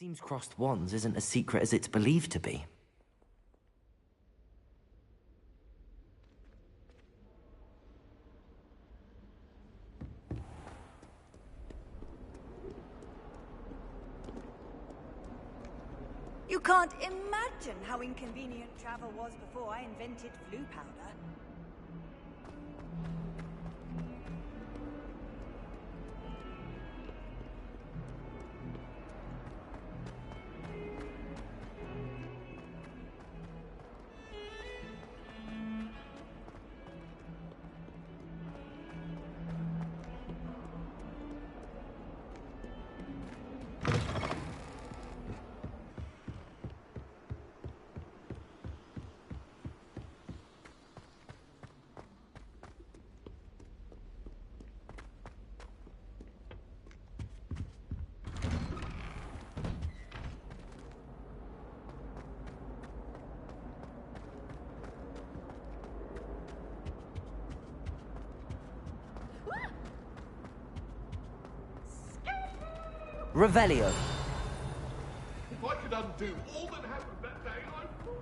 Seems crossed wands isn't as secret as it's believed to be. You can't imagine how inconvenient travel was before I invented blue powder. Revelio. If I could undo all that happened that day, I would.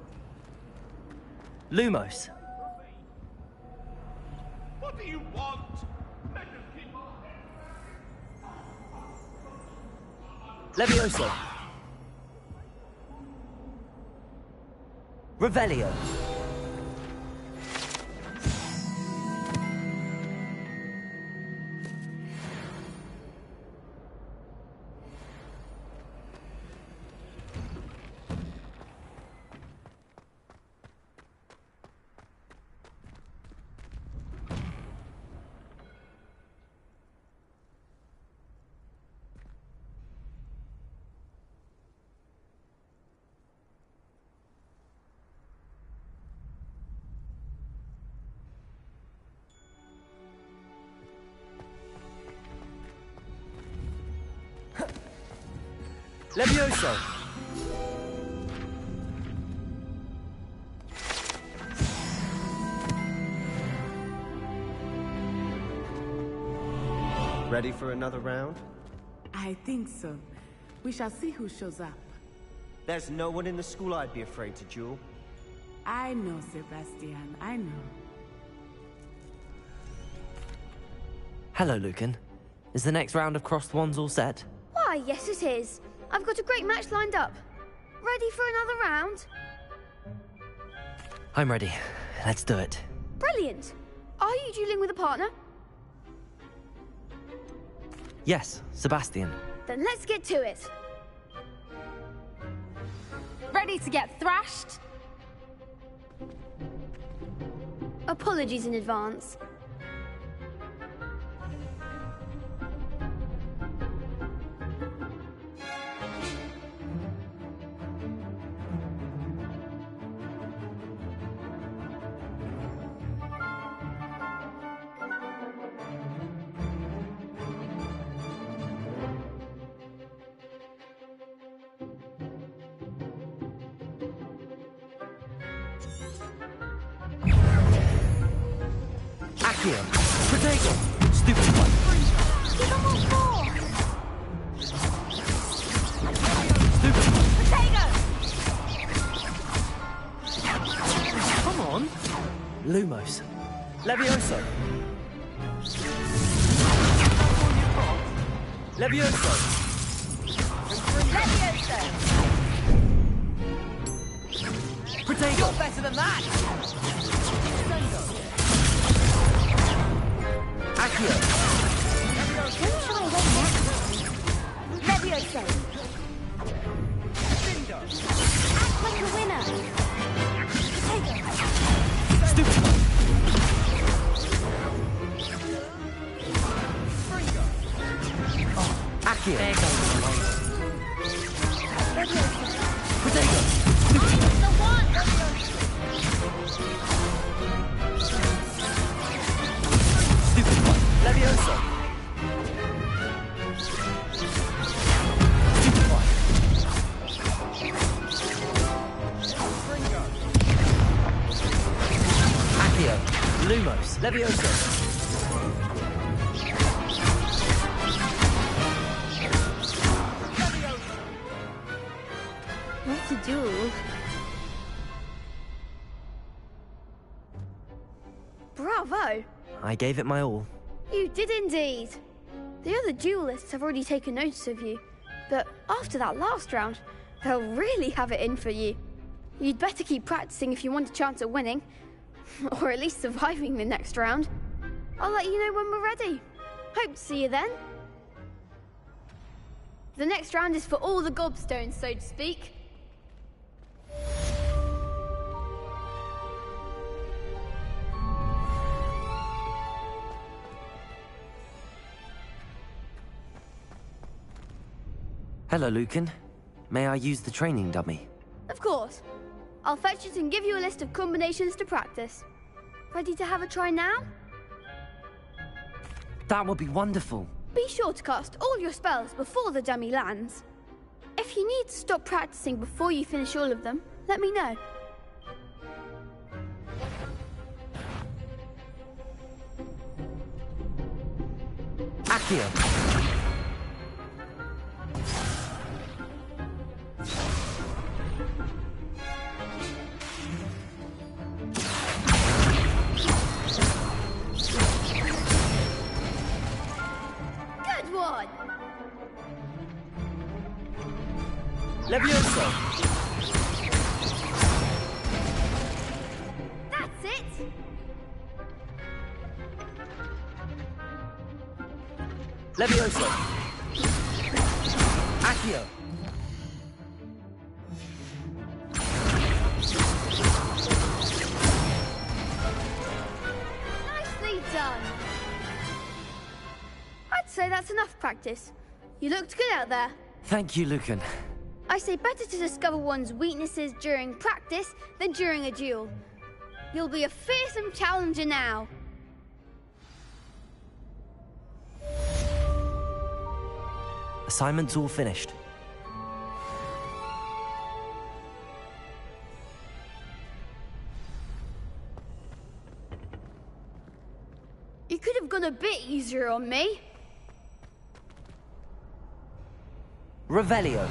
Lumos. What do you want? Let them keep on. Levioso. Revelio. Levioso. Ready for another round? I think so. We shall see who shows up. There's no one in the school I'd be afraid to duel. I know, Sebastian, I know. Hello, Lucan. Is the next round of crossed wands all set? Why, yes it is. I've got a great match lined up. Ready for another round? I'm ready. Let's do it. Brilliant. Are you dueling with a partner? Yes, Sebastian. Then let's get to it. Ready to get thrashed? Apologies in advance. Accio. Protego. Stupid one. Give them all four. Stupid one. Potato. Come on. Lumos. Levioso. Levioso. Levioso! You're better than that! Accio! Who shall I win next? Levioso! Act like a winner! Stupid! Accio! There goes the Potato! The one! Stupid one! Levioso! Stupid one! Accio! Lumos! Levioso! What a duel. Bravo! I gave it my all. You did indeed. The other duelists have already taken notice of you, but after that last round, they'll really have it in for you. You'd better keep practicing if you want a chance at winning, or at least surviving the next round. I'll let you know when we're ready. Hope to see you then. The next round is for all the gobstones, so to speak. Hello, Lucan. May I use the training dummy? Of course. I'll fetch it and give you a list of combinations to practice. Ready to have a try now? That would be wonderful. Be sure to cast all your spells before the dummy lands. If you need to stop practicing before you finish all of them, let me know. Accio! Good one! Levioso! That's it! Levioso! Accio! Nicely done! I'd say that's enough practice. You looked good out there. Thank you, Lucan. I say better to discover one's weaknesses during practice than during a duel. You'll be a fearsome challenger now. Assignment's all finished. You could have gone a bit easier on me. Revelio.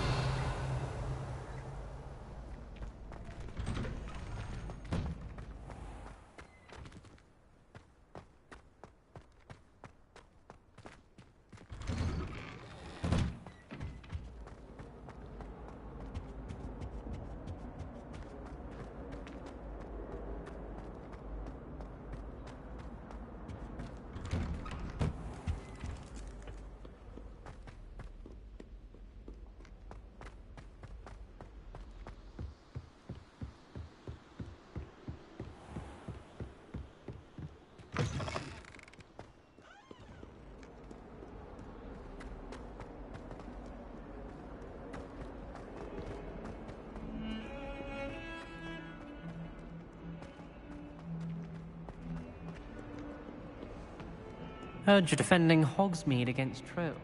Heard you're defending Hogsmeade against trolls.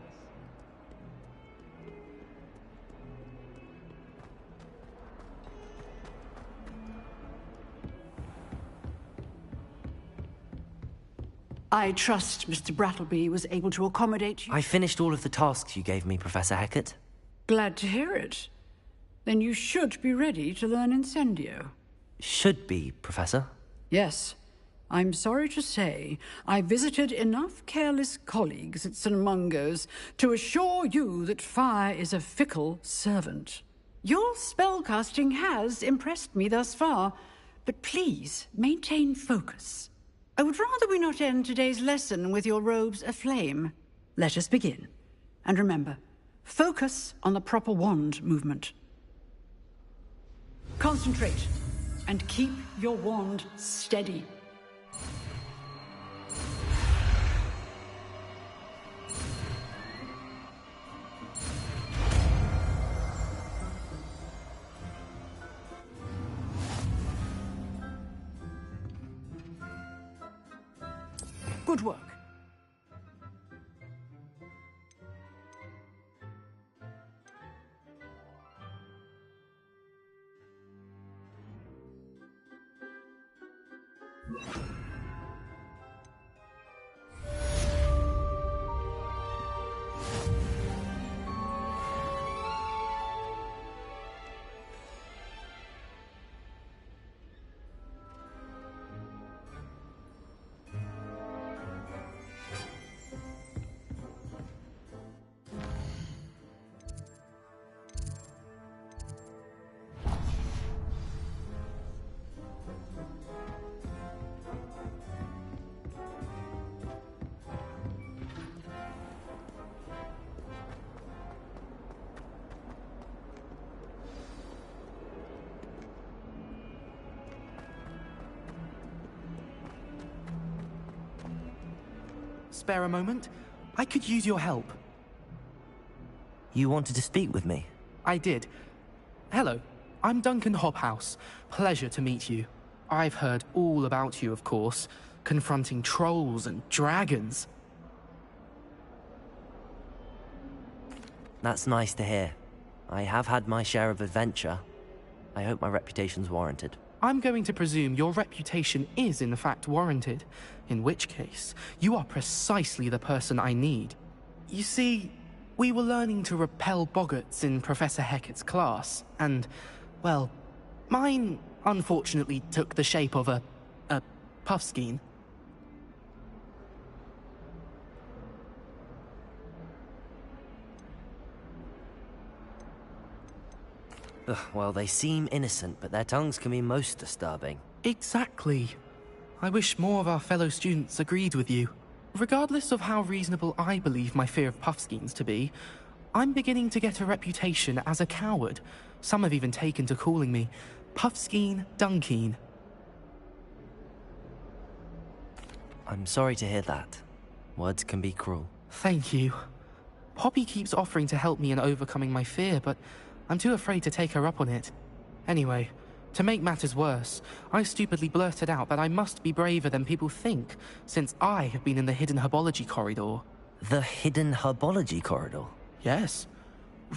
I trust Mr. Brattleby was able to accommodate you. I finished all of the tasks you gave me, Professor Hecat. Glad to hear it. Then you should be ready to learn Incendio. Should be, Professor. Yes. I'm sorry to say, I visited enough careless colleagues at St. Mungo's to assure you that fire is a fickle servant. Your spellcasting has impressed me thus far, but please maintain focus. I would rather we not end today's lesson with your robes aflame. Let us begin. And remember, focus on the proper wand movement. Concentrate, and keep your wand steady. Good work. Spare a moment? I could use your help. You wanted to speak with me? I did. Hello, I'm Duncan Hobhouse. Pleasure to meet you. I've heard all about you, of course, confronting trolls and dragons. That's nice to hear. I have had my share of adventure. I hope my reputation's warranted. I'm going to presume your reputation is in fact warranted, in which case, you are precisely the person I need. You see, we were learning to repel boggarts in Professor Hecat's class, and, well, mine unfortunately took the shape of a puffskein. Ugh, well, they seem innocent, but their tongues can be most disturbing. Exactly. I wish more of our fellow students agreed with you. Regardless of how reasonable I believe my fear of puffskeins to be, I'm beginning to get a reputation as a coward. Some have even taken to calling me Puffskeen Dunkeen. I'm sorry to hear that. Words can be cruel. Thank you. Poppy keeps offering to help me in overcoming my fear, but I'm too afraid to take her up on it. Anyway, to make matters worse, I stupidly blurted out that I must be braver than people think, since I have been in the hidden herbology corridor. The hidden herbology corridor? Yes.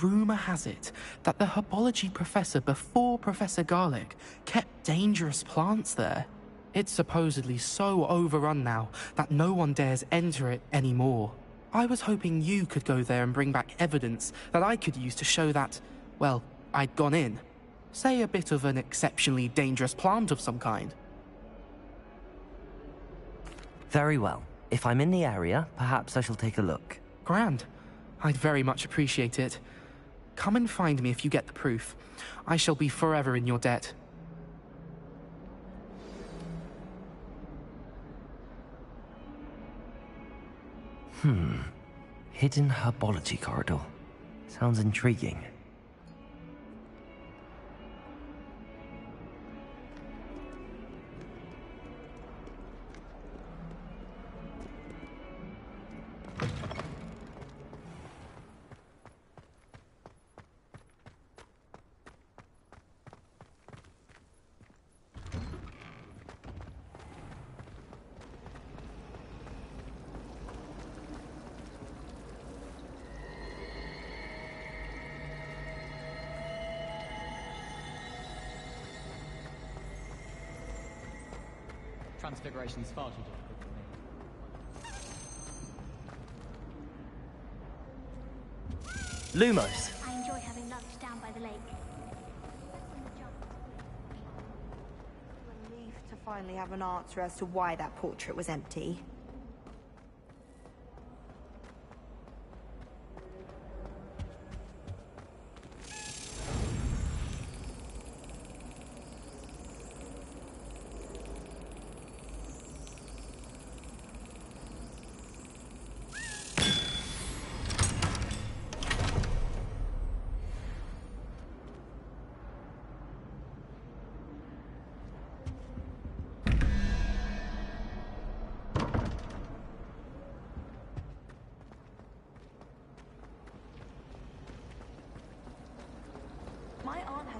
Rumor has it that the herbology professor before Professor Garlic kept dangerous plants there. It's supposedly so overrun now that no one dares enter it anymore. I was hoping you could go there and bring back evidence that I could use to show that, well, I'd gone in. Say a bit of an exceptionally dangerous plant of some kind. Very well. If I'm in the area, perhaps I shall take a look. Grand. I'd very much appreciate it. Come and find me if you get the proof. I shall be forever in your debt. Hidden herbology corridor. Sounds intriguing. Transfiguration is far too difficult for me. Lumos! I enjoy having lunch down by the lake. Relieved to finally have an answer as to why that portrait was empty.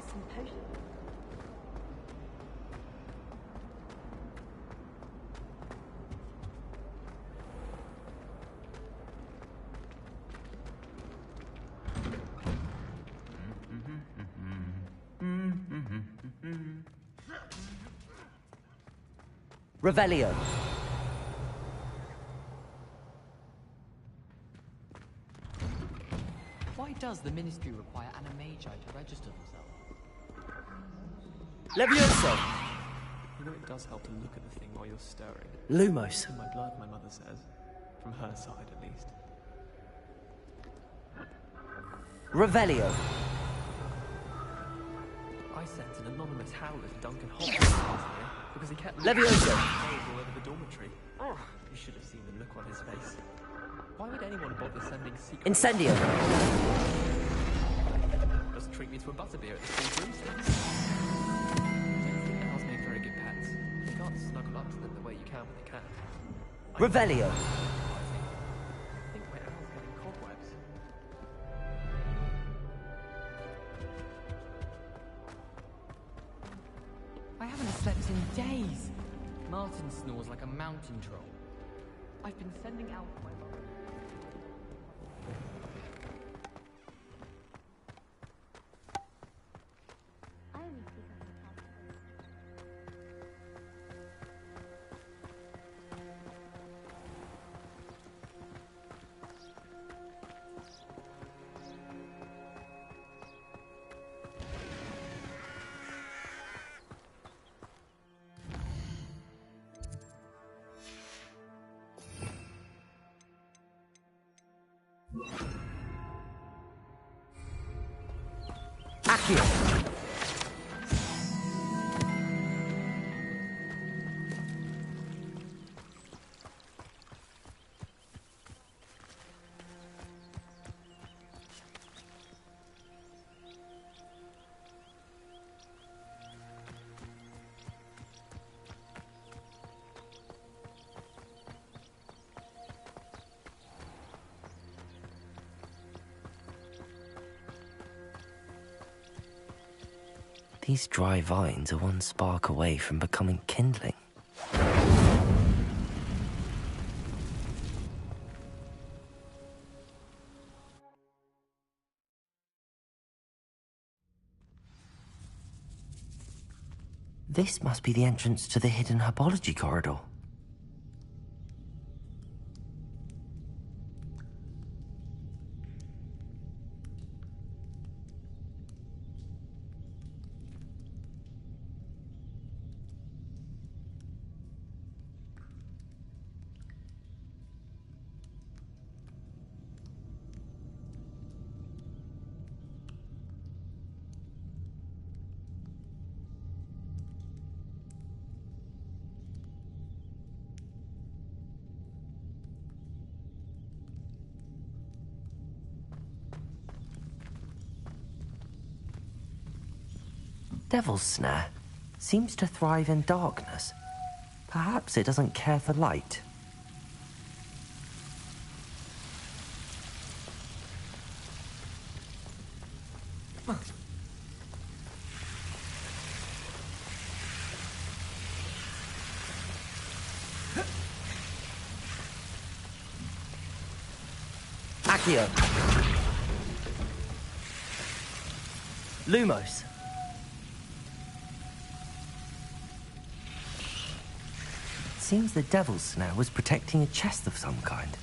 some potion. Revelio. Why does the Ministry require Animagi to register themselves? Levioso. You know it does help to look at the thing while you're stirring. Lumos. In my blood, my mother says. From her side, at least. Revelio. I sent an anonymous howler to Duncan Hogwarts last year because he kept Levioso. all over the dormitory. You should have seen the look on his face. Why would anyone bother sending secret... Incendio. Just treat me to a butterbeer at the Three Broomsticks. I don't think owls make very good pets. You can't snuggle up to them the way you can with a cat. Revelio. I think my owl's getting cobwebs. I haven't slept in days. Martin snores like a mountain troll. I've been sending out my mother. I only speak up in Accio. These dry vines are one spark away from becoming kindling. This must be the entrance to the hidden herbology corridor. Devil's Snare seems to thrive in darkness. Perhaps it doesn't care for light. Accio. Lumos. Seems the Devil's Snare was protecting a chest of some kind.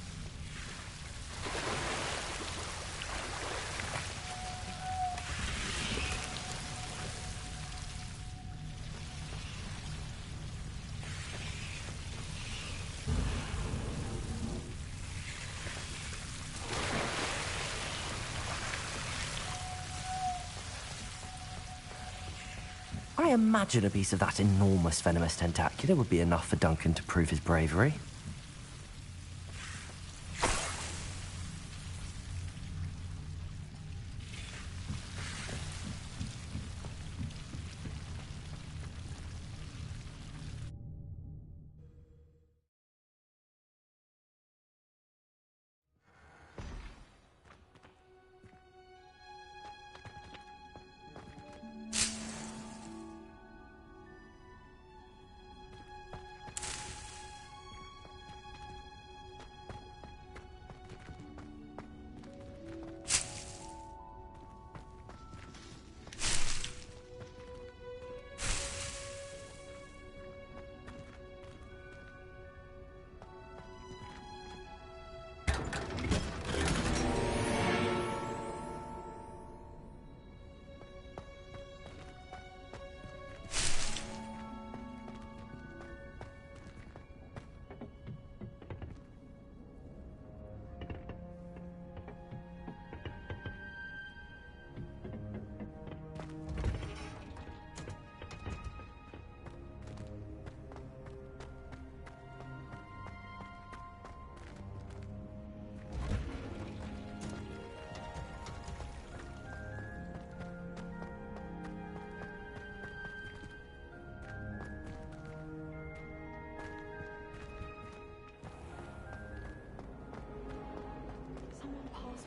I imagine a piece of that enormous venomous tentacular would be enough for Duncan to prove his bravery.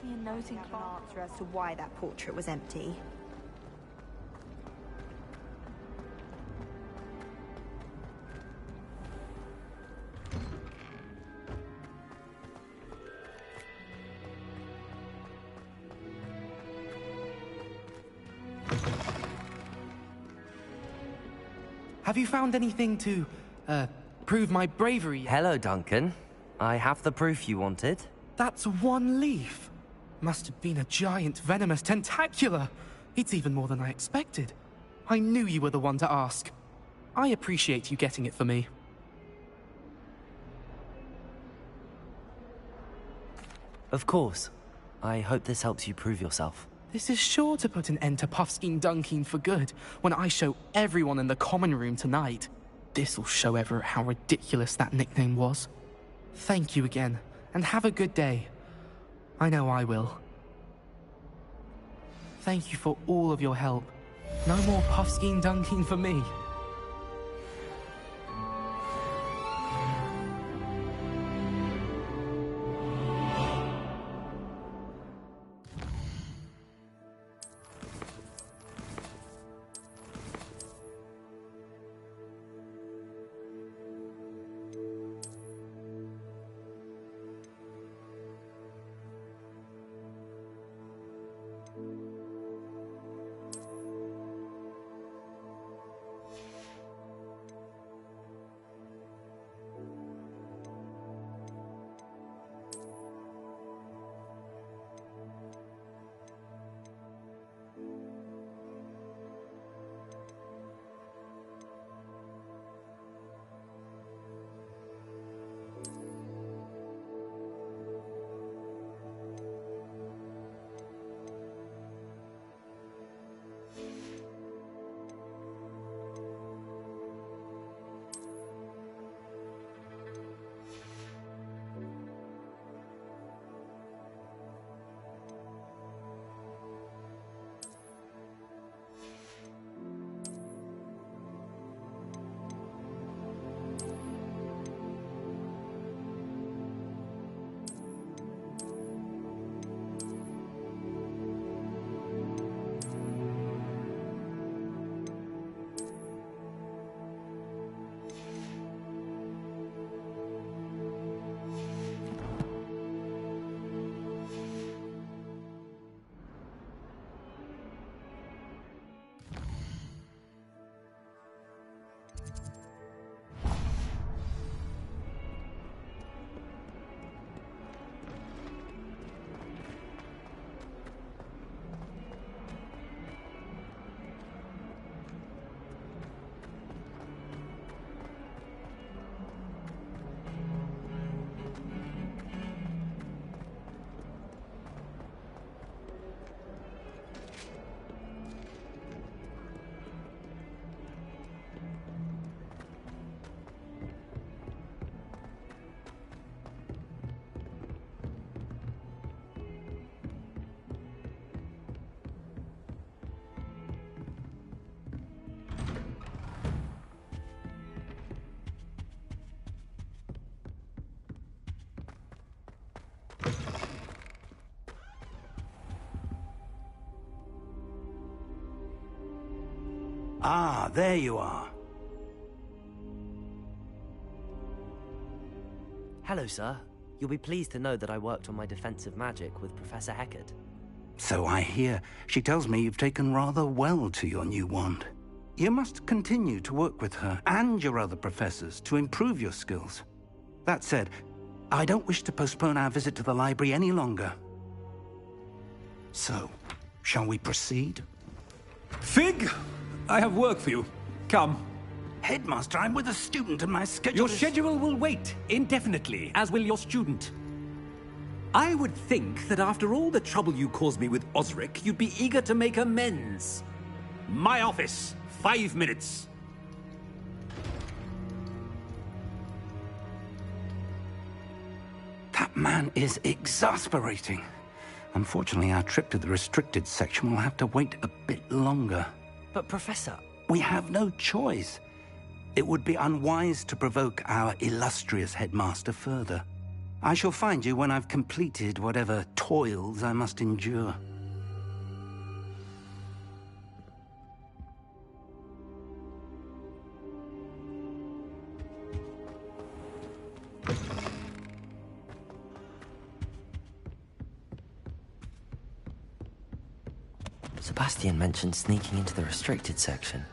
me a note in class. Answer as to why that portrait was empty. Have you found anything to, prove my bravery yet? Hello, Duncan. I have the proof you wanted. That's one leaf. Must have been a giant venomous tentacula. It's even more than I expected. I knew you were the one to ask. I appreciate you getting it for me. Of course. I hope this helps you prove yourself. This is sure to put an end to Puffskein Dunkeen for good when I show everyone in the common room tonight. This'll show Everett how ridiculous that nickname was. Thank you again, and have a good day. I know I will. Thank you for all of your help. No more Puffskein Dunkeen for me. Ah, there you are. Hello, sir. You'll be pleased to know that I worked on my defensive magic with Professor Heckard. So I hear. She tells me you've taken rather well to your new wand. You must continue to work with her and your other professors to improve your skills. That said, I don't wish to postpone our visit to the library any longer. So, shall we proceed? Fig! I have work for you. Come. Headmaster, I'm with a student and my schedule Your schedule will wait indefinitely, as will your student. I would think that after all the trouble you caused me with Osric, you'd be eager to make amends. My office. 5 minutes. That man is exasperating. Unfortunately, our trip to the restricted section will have to wait a bit longer. But, Professor... We have no choice. It would be unwise to provoke our illustrious headmaster further. I shall find you when I've completed whatever toils I must endure. Sebastian mentioned sneaking into the restricted section.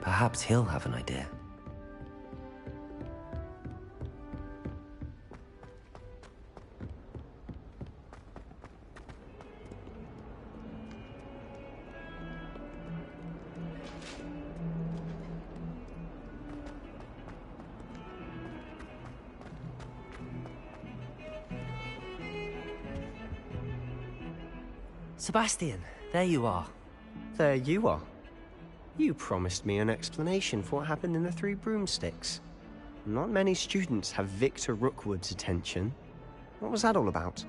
Perhaps he'll have an idea. Sebastian, there you are. There you are. You promised me an explanation for what happened in the Three Broomsticks. Not many students have Victor Rookwood's attention. What was that all about?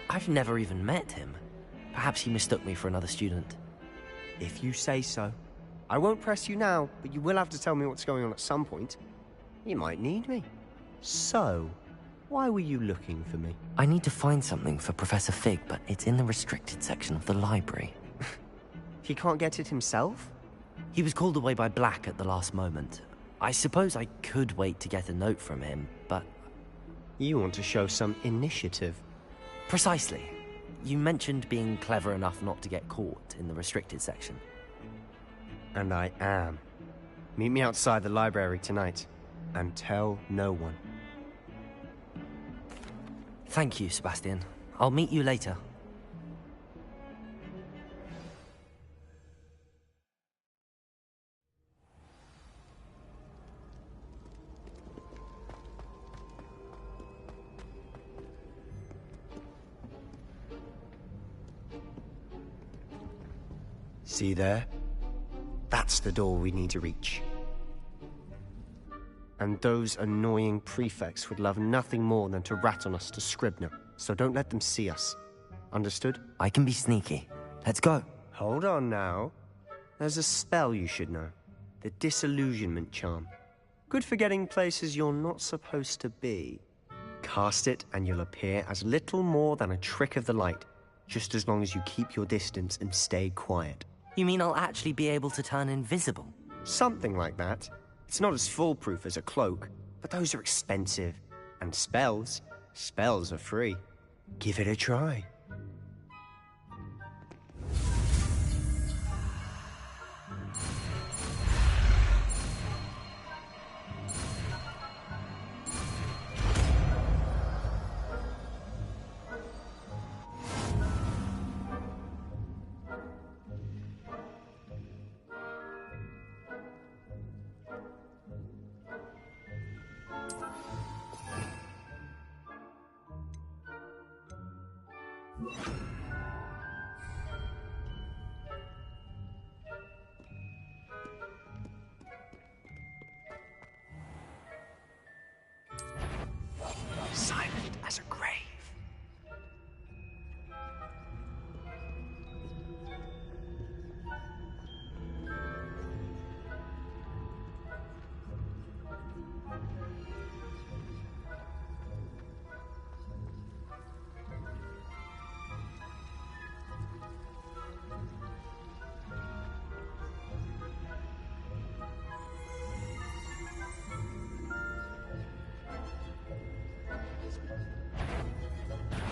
I've never even met him. Perhaps he mistook me for another student. If you say so. I won't press you now, but you will have to tell me what's going on at some point. You might need me. So, why were you looking for me? I need to find something for Professor Fig, but it's in the restricted section of the library. He can't get it himself? He was called away by Black at the last moment. I suppose I could wait to get a note from him, but... You want to show some initiative. Precisely. You mentioned being clever enough not to get caught in the restricted section. And I am. Meet me outside the library tonight, and tell no one. Thank you, Sebastian. I'll meet you later. See there? That's the door we need to reach. And those annoying prefects would love nothing more than to rat on us to Scribner, so don't let them see us. Understood? I can be sneaky. Let's go. Hold on now. There's a spell you should know. The Disillusionment Charm. Good for getting places you're not supposed to be. Cast it and you'll appear as little more than a trick of the light, just as long as you keep your distance and stay quiet. You mean I'll actually be able to turn invisible? Something like that. It's not as foolproof as a cloak, but those are expensive. And spells are free. Give it a try. Silent as a grave.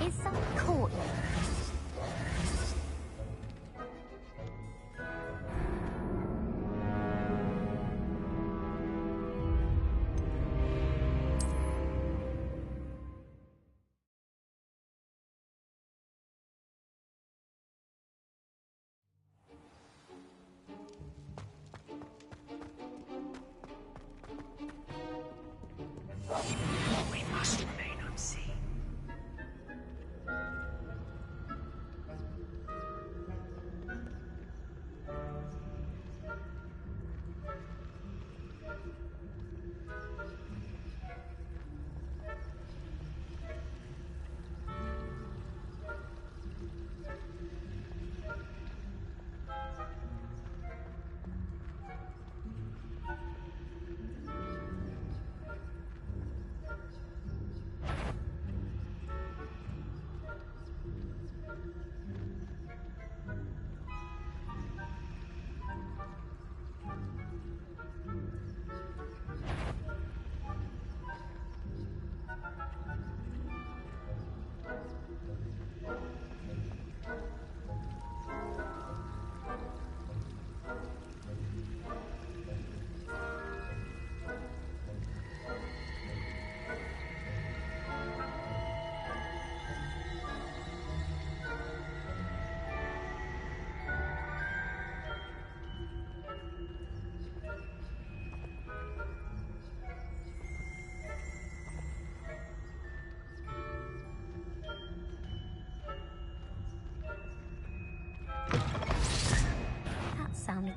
Is some courtyard? We must remain unseen.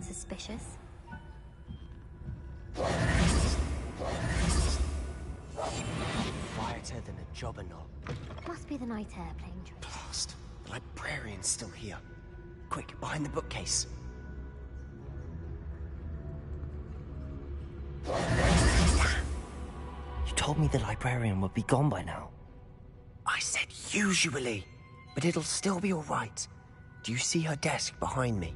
suspicious. Quieter than a jobberknoll. Must be the night air playing tricks. Blast. The librarian's still here. Quick, behind the bookcase. You told me the librarian would be gone by now. I said usually, but it'll still be all right. Do you see her desk behind me?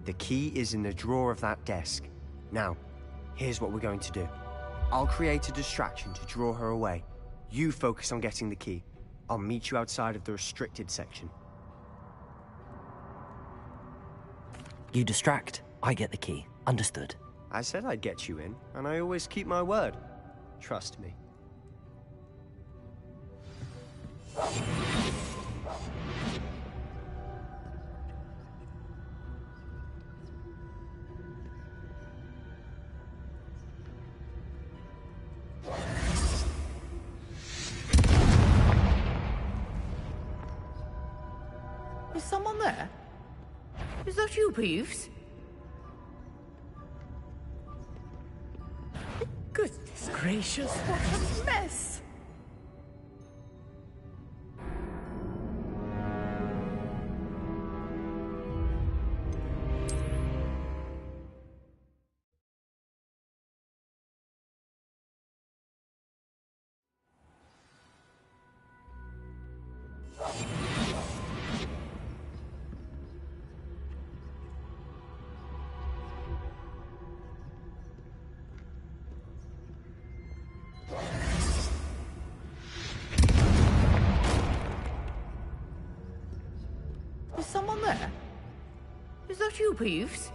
The key is in the drawer of that desk. Now, here's what we're going to do. I'll create a distraction to draw her away. You focus on getting the key. I'll meet you outside of the restricted section. You distract, I get the key. Understood. I said I'd get you in, and I always keep my word. Trust me. Is someone there? Is that you, Peeves? Goodness gracious, what a mess! Is someone there? Is that you, Peeves?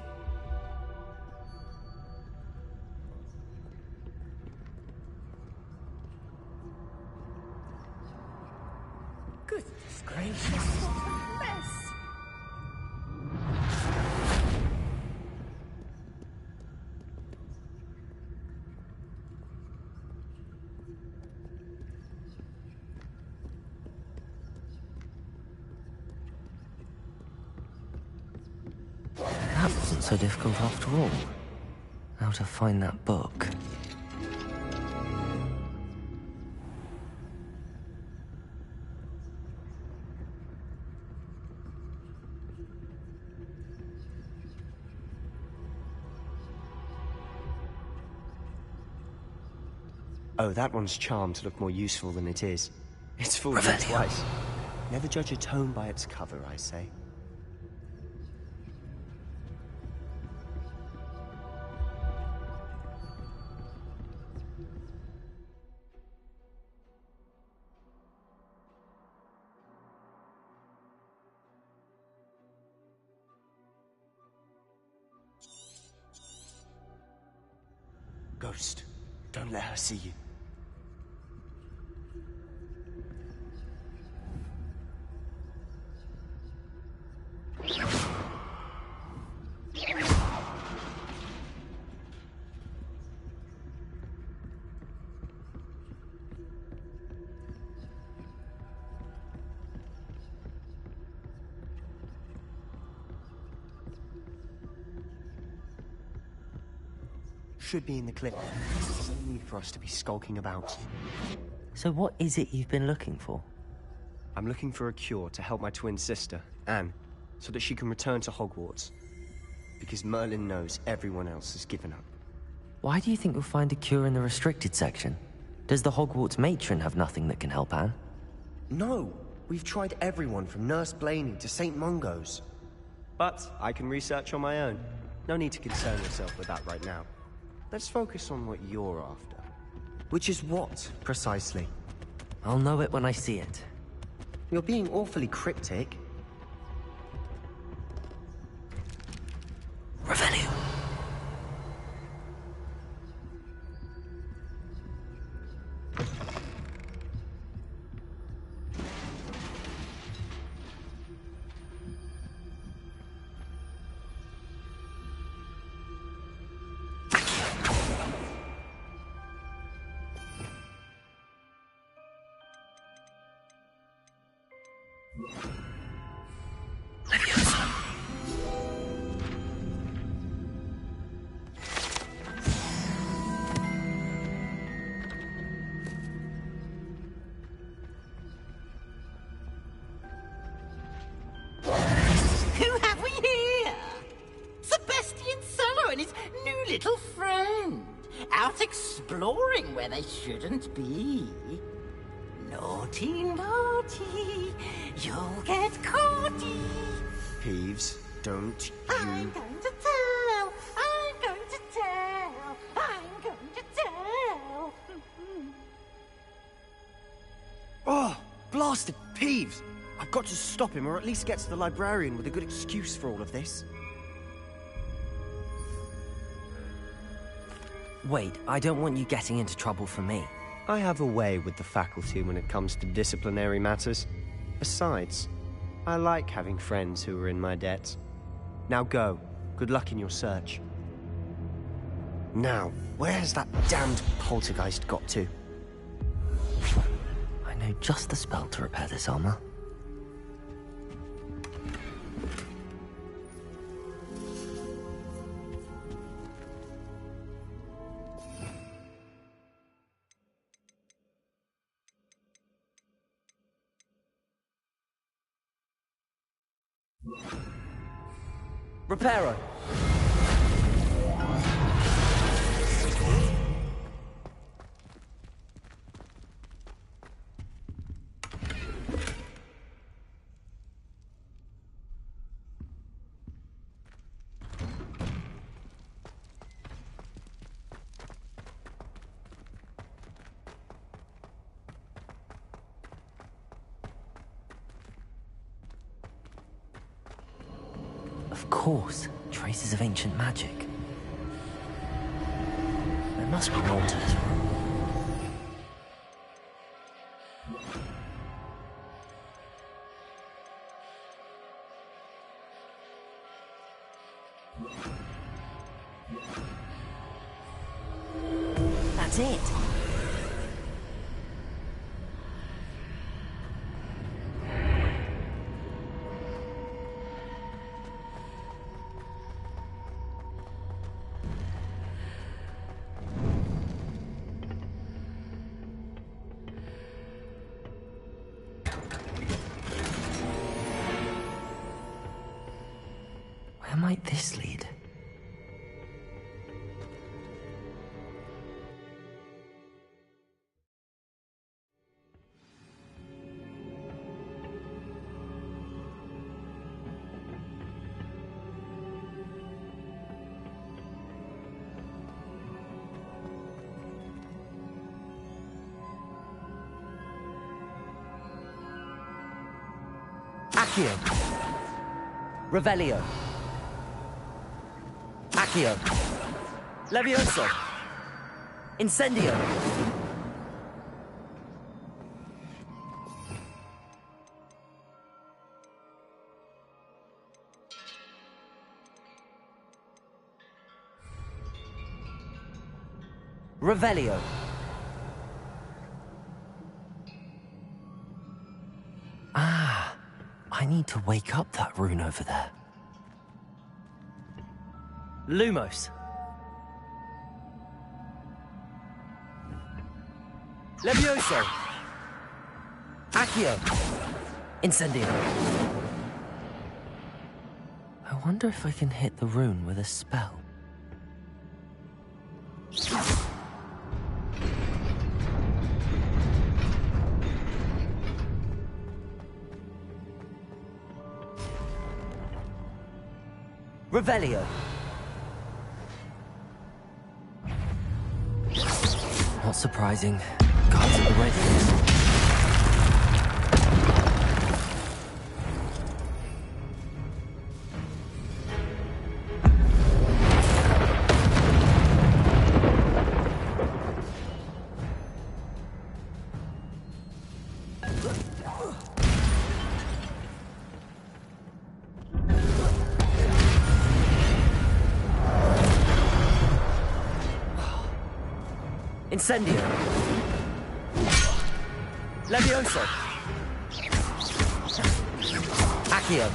Goodness gracious, what a mess! That wasn't so difficult after all. How to find that book. Oh, that one's charmed to look more useful than it is. It's fooled me twice. Never judge a tome by its cover, I say. Ghost, don't let her see you. Should be in the clip. There's no need for us to be skulking about. So what is it you've been looking for? I'm looking for a cure to help my twin sister, Anne, so that she can return to Hogwarts. Because Merlin knows everyone else has given up. Why do you think you'll find a cure in the restricted section? Does the Hogwarts matron have nothing that can help Anne? No! We've tried everyone from Nurse Blaney to St. Mungo's. But I can research on my own. No need to concern yourself with that right now. Let's focus on what you're after. Which is what, precisely? I'll know it when I see it. You're being awfully cryptic. Revelio. little friend, out exploring where they shouldn't be. Naughty, naughty, you'll get caughty. Peeves, don't I'm you... going to tell, I'm going to tell, I'm going to tell. Oh, blasted Peeves! I've got to stop him, or at least get to the librarian with a good excuse for all of this. Wait, I don't want you getting into trouble for me. I have a way with the faculty when it comes to disciplinary matters. Besides, I like having friends who are in my debt. Now go. Good luck in your search. Now, where's that damned poltergeist got to? I know just the spell to repair this armor. Reparo! Of course, traces of ancient magic. There must be more to this room. That's it. Where might this lead? Accio. Revelio. Accio. Levioso. Incendio. Revelio. Ah, I need to wake up that rune over there. Lumos. Levioso. Accio. Incendio. I wonder if I can hit the rune with a spell. Revelio. Not surprising. Guards at the ready. Incendio. Levioso. Accio.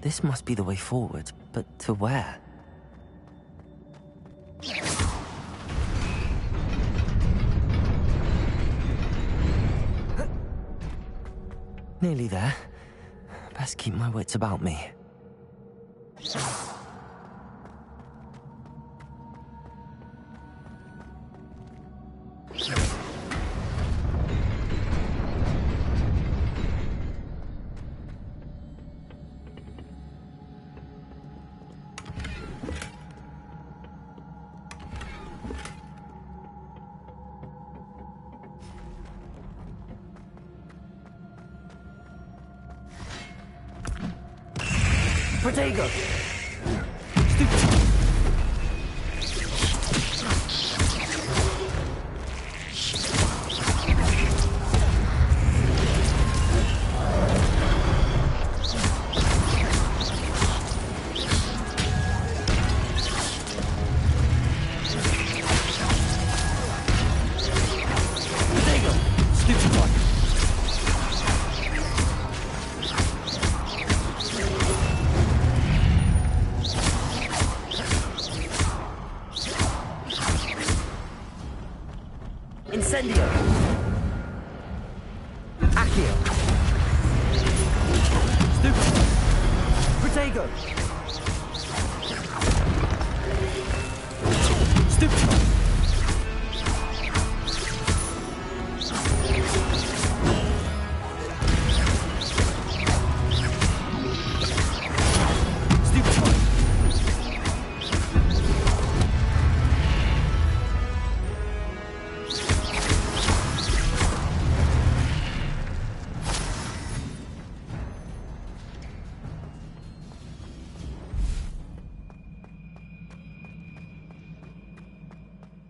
This must be the way forward, but to where? Nearly there. Best keep my wits about me. Protego! Incendio! Accio! Stupid! Protego! Stupid!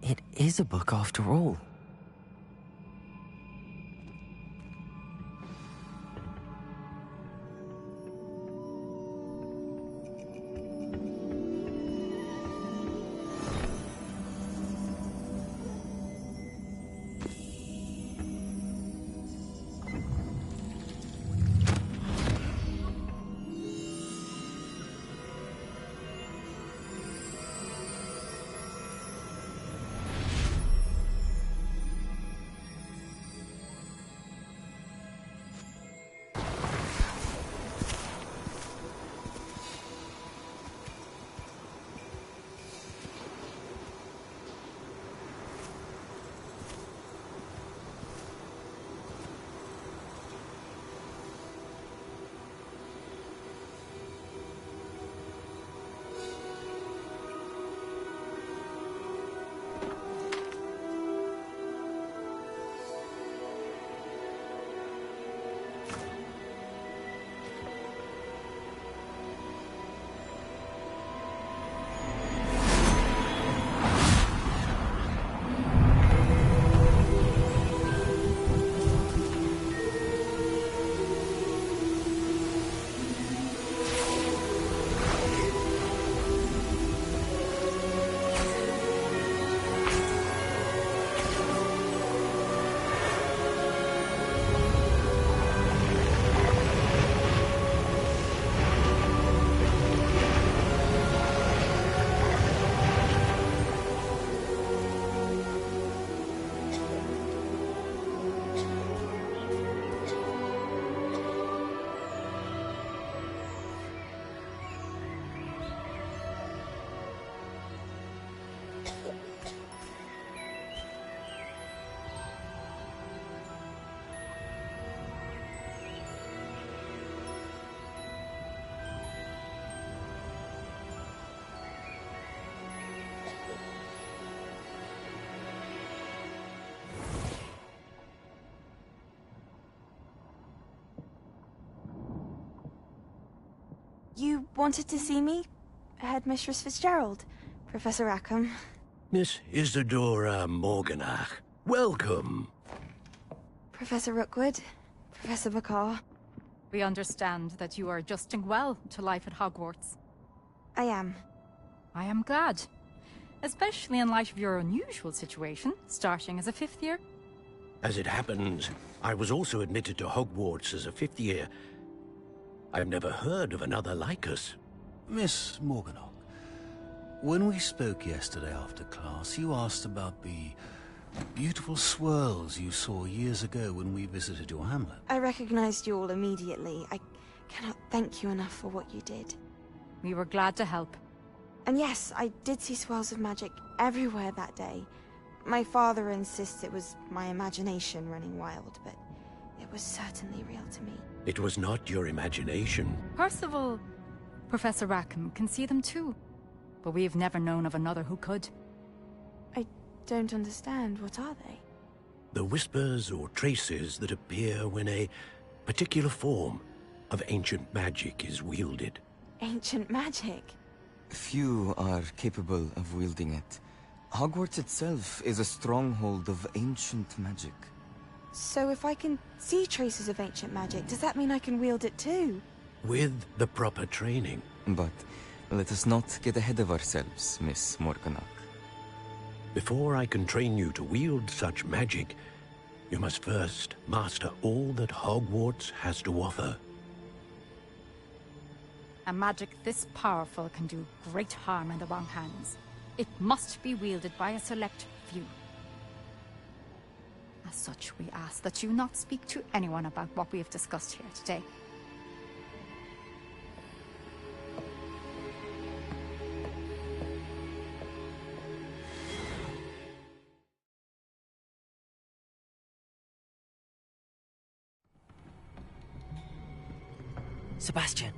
It is a book after all. You wanted to see me? Headmistress Fitzgerald, Professor Rackham. Miss Isadora Morganach, welcome. Professor Rookwood, Professor Bakar. We understand that you are adjusting well to life at Hogwarts. I am. I am glad. Especially in light of your unusual situation, starting as a 5th year. As it happens, I was also admitted to Hogwarts as a 5th year. I've never heard of another like us. Miss Morganock, when we spoke yesterday after class, you asked about the beautiful swirls you saw years ago when we visited your hamlet. I recognized you all immediately. I cannot thank you enough for what you did. We were glad to help. And yes, I did see swirls of magic everywhere that day. My father insists it was my imagination running wild, but it was certainly real to me. It was not your imagination. Percival, Professor Rackham can see them too. But we've never known of another who could. I don't understand. What are they? The whispers or traces that appear when a particular form of ancient magic is wielded. Ancient magic? Few are capable of wielding it. Hogwarts itself is a stronghold of ancient magic. So if I can see traces of ancient magic, does that mean I can wield it too? With the proper training. But let us not get ahead of ourselves, Miss Morganock. Before I can train you to wield such magic, you must first master all that Hogwarts has to offer. A magic this powerful can do great harm in the wrong hands. It must be wielded by a select few. As such, we ask that you not speak to anyone about what we have discussed here today. Sebastian.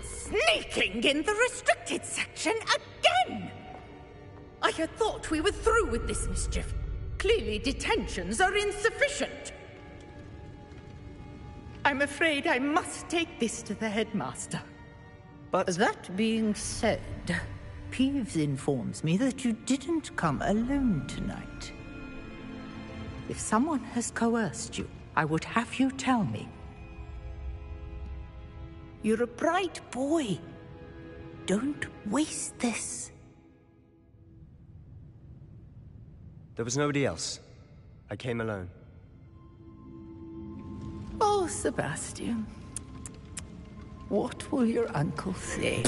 Sneaking in the restricted section again! I had thought we were through with this mischief. Clearly detentions are insufficient. I'm afraid I must take this to the headmaster. But that being said, Peeves informs me that you didn't come alone tonight. If someone has coerced you, I would have you tell me. You're a bright boy. Don't waste this. There was nobody else. I came alone. Oh, Sebastian. What will your uncle say?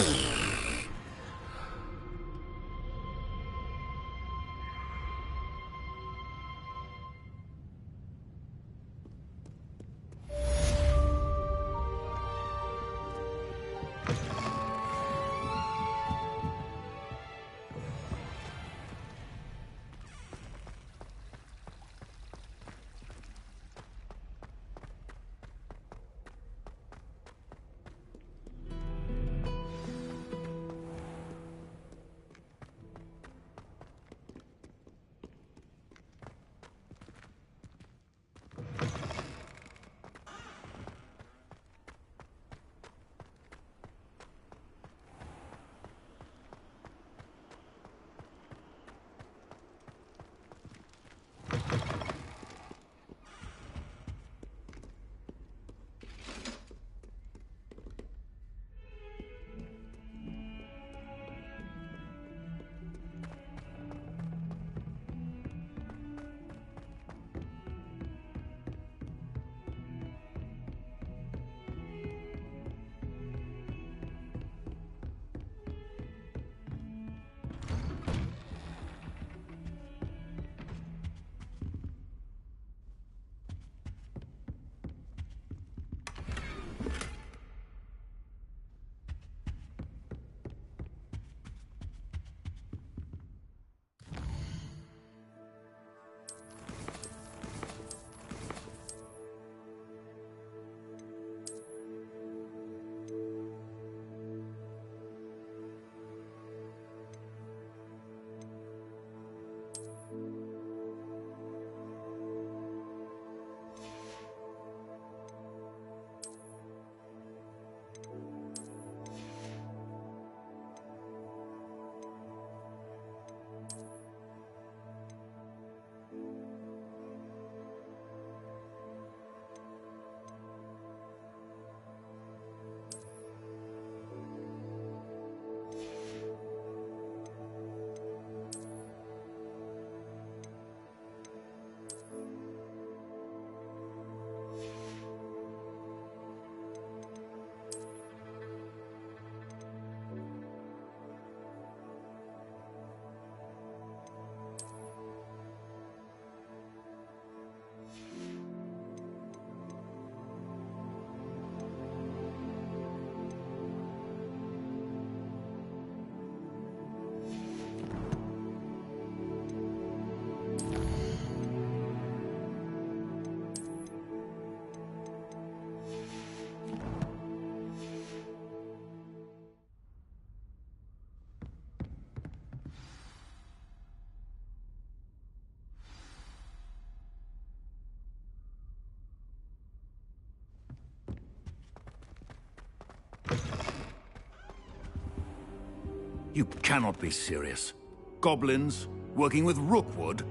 You cannot be serious. Goblins working with Rookwood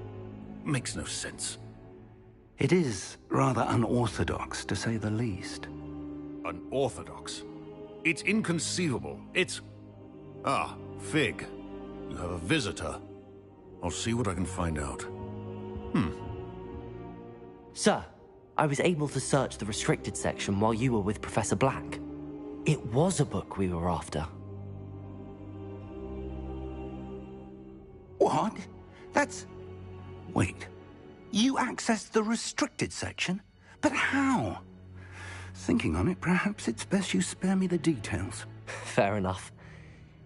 makes no sense. It is rather unorthodox, to say the least. Unorthodox? It's inconceivable. It's... Ah, Fig. You have a visitor. I'll see what I can find out. Sir, I was able to search the restricted section while you were with Professor Black. It was a book we were after. What? That's... Wait. You accessed the restricted section? But how? Thinking on it, perhaps it's best you spare me the details. Fair enough.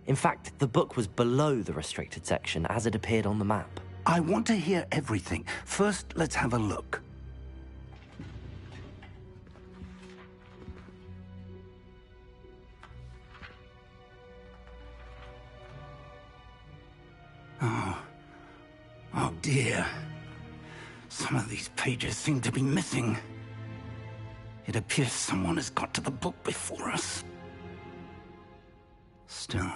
In fact, the book was below the restricted section as it appeared on the map. I want to hear everything. First, let's have a look. Oh dear. Some of these pages seem to be missing. It appears someone has got to the book before us. Still,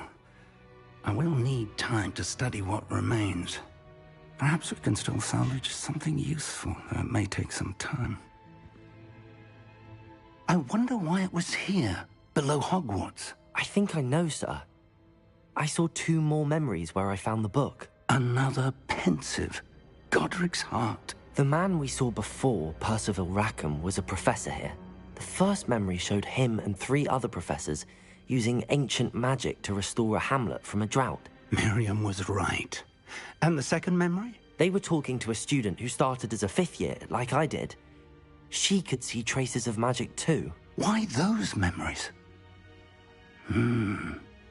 I will need time to study what remains. Perhaps we can still salvage something useful, though it may take some time. I wonder why it was here, below Hogwarts. I think I know, sir. I saw 2 more memories where I found the book. Another pensive. Godric's heart. The man we saw before, Percival Rackham, was a professor here. The first memory showed him and 3 other professors using ancient magic to restore a hamlet from a drought. Miriam was right. And the second memory? They were talking to a student who started as a 5th year, like I did. She could see traces of magic too. Why those memories?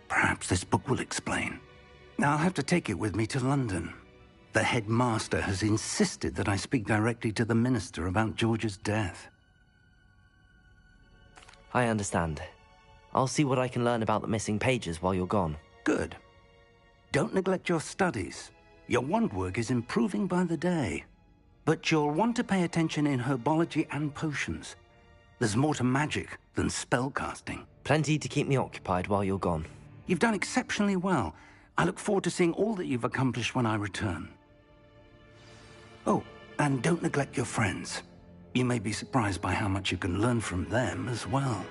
Perhaps this book will explain. I'll have to take it with me to London. The headmaster has insisted that I speak directly to the minister about George's death. I understand. I'll see what I can learn about the missing pages while you're gone. Good. Don't neglect your studies. Your wand work is improving by the day. But you'll want to pay attention in herbology and potions. There's more to magic than spellcasting. Plenty to keep me occupied while you're gone. You've done exceptionally well. I look forward to seeing all that you've accomplished when I return. Oh, and don't neglect your friends. You may be surprised by how much you can learn from them as well.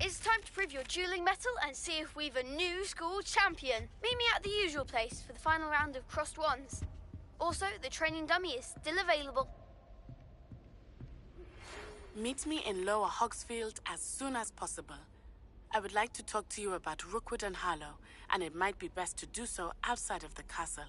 It's time to prove your dueling mettle and see if we've a new school champion. Meet me at the usual place for the final round of crossed wands. Also, the training dummy is still available. Meet me in Lower Hogsfield as soon as possible. I would like to talk to you about Rookwood and Harlow, and it might be best to do so outside of the castle.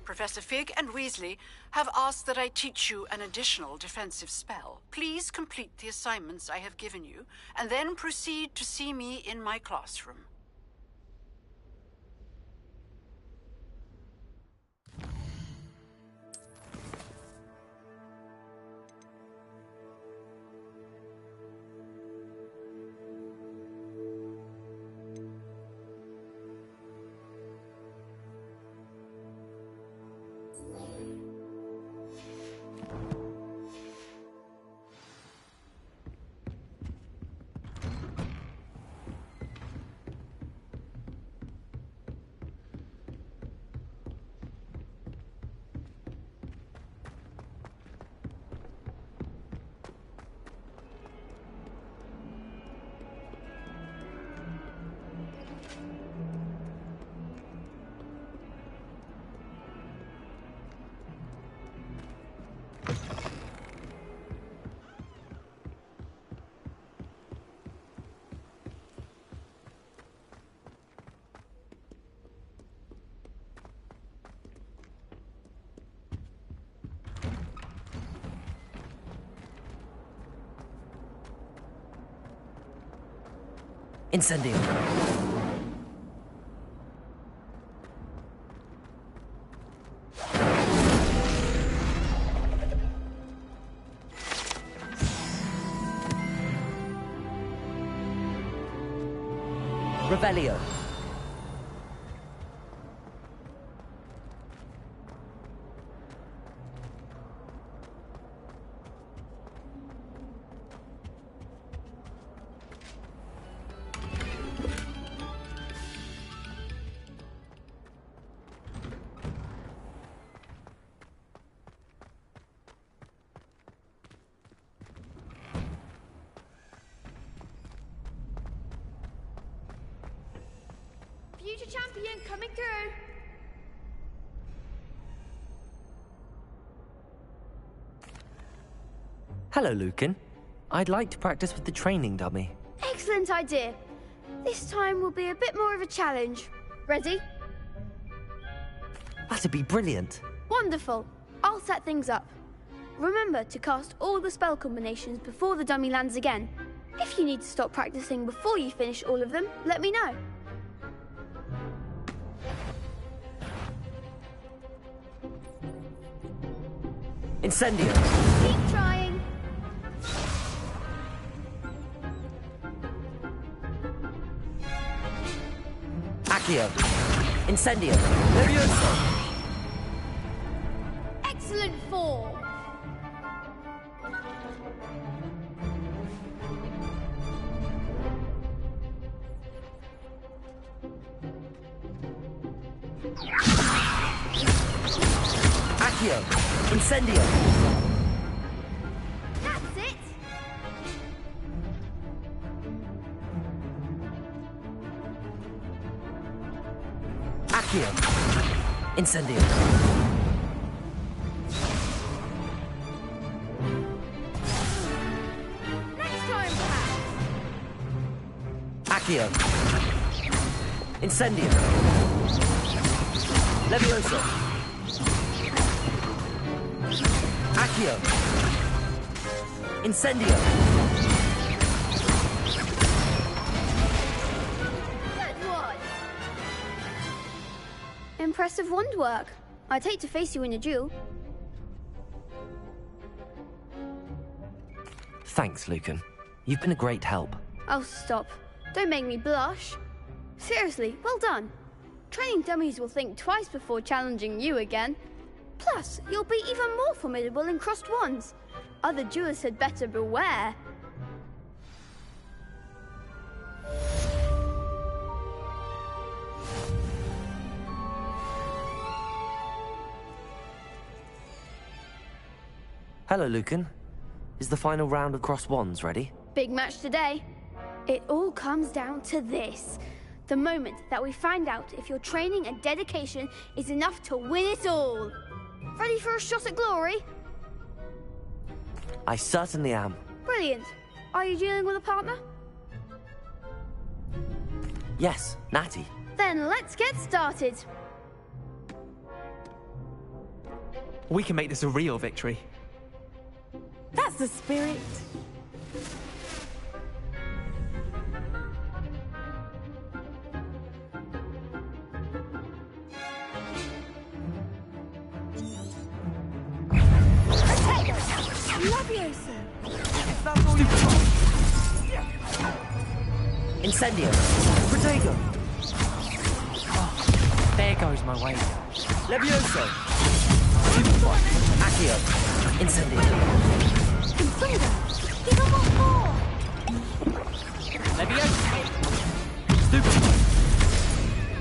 Professor Fig and Weasley have asked that I teach you an additional defensive spell. Please complete the assignments I have given you, and then proceed to see me in my classroom. Incendio. Revelio. Future champion coming through. Hello, Lucan. I'd like to practice with the training dummy. Excellent idea. This time will be a bit more of a challenge. Ready? That'd be brilliant. Wonderful. I'll set things up. Remember to cast all the spell combinations before the dummy lands again. If you need to stop practicing before you finish all of them, let me know. Incendio. Keep trying. Accio. Incendio. Levioso. Excellent form. Accio. Incendio. That's it. Accio. Incendio. Next time, perhaps. Accio. Incendio. Levioso. Accio. Incendio. Good one. Impressive wand work. I'd hate to face you in a duel. Thanks, Lucan. You've been a great help. Oh, stop. Don't make me blush. Seriously, well done. Training dummies will think twice before challenging you again. Plus, you'll be even more formidable in crossed wands. Other duelists had better beware. Hello, Lucan. Is the final round of crossed wands ready? Big match today. It all comes down to this. The moment that we find out if your training and dedication is enough to win it all. Ready for a shot at glory? I certainly am. Brilliant. Are you dealing with a partner? Yes, Natty. Then let's get started. We can make this a real victory. That's the spirit. Levioso. Incendio. Protego. Oh, there goes my way. Levioso. Accio. Incendio. Consider. Give him one more. Levioso. Stupid.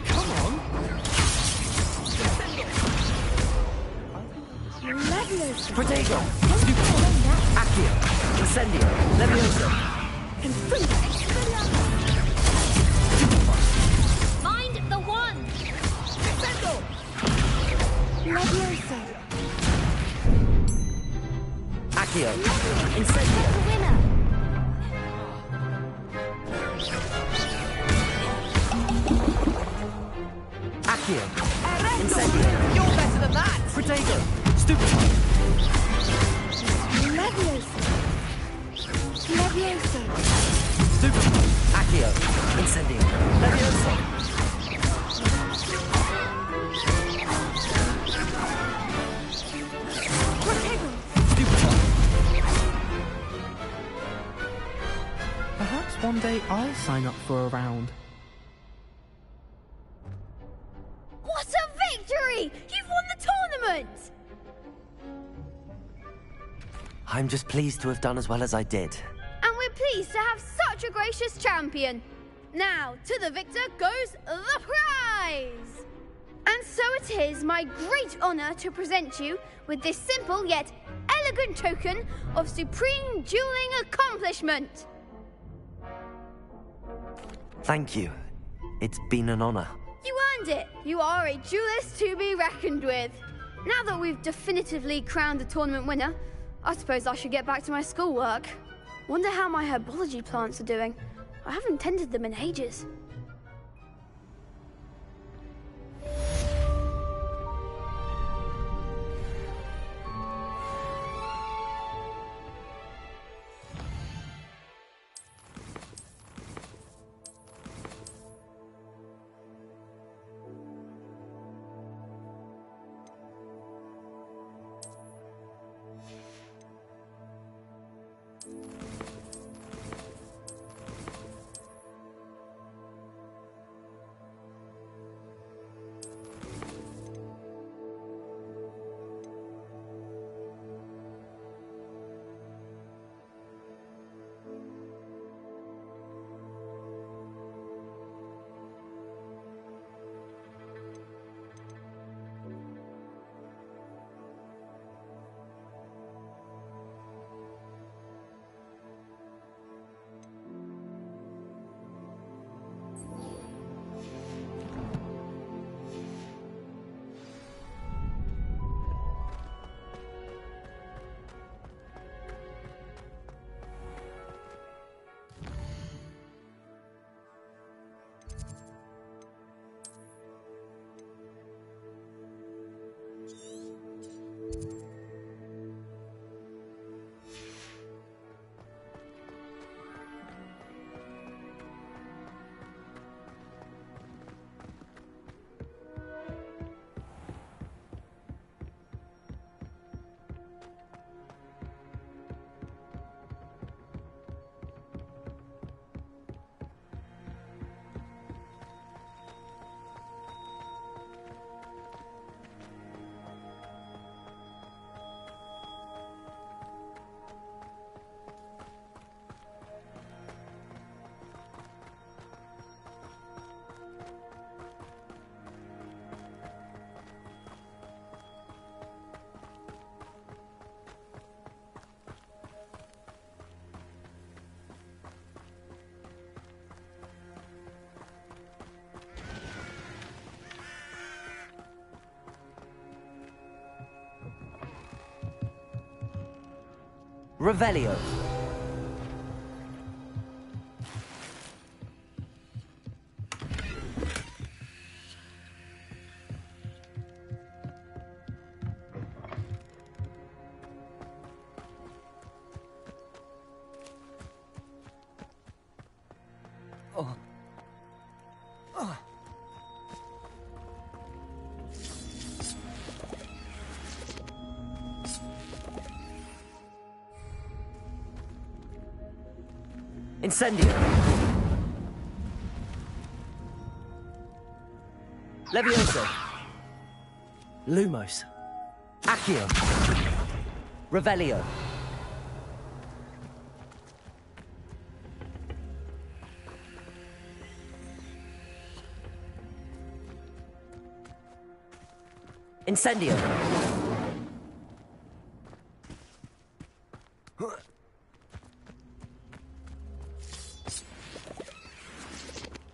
Come on. Levioso. Protego. Accio. Incendio. Levioso. Mind the one. Levioso. Accio. Incendio. Winner. Accio. Incendio. You're better than that! Protego. Stupid. Levioso. Levioso. Accio. Incendio. Levioso. Perhaps one day I'll sign up for a round. What a victory! You've won the tournament! I'm just pleased to have done as well as I did. And we're pleased to have such a gracious champion. Now, to the victor goes the prize! And so it is my great honor to present you with this simple yet elegant token of supreme dueling accomplishment. Thank you. It's been an honor. You earned it. You are a duelist to be reckoned with. Now that we've definitively crowned the tournament winner, I suppose I should get back to my schoolwork. Wonder how my herbology plants are doing. I haven't tended them in ages. Revelio. Incendio. Levioso. Lumos. Accio. Revelio. Incendio.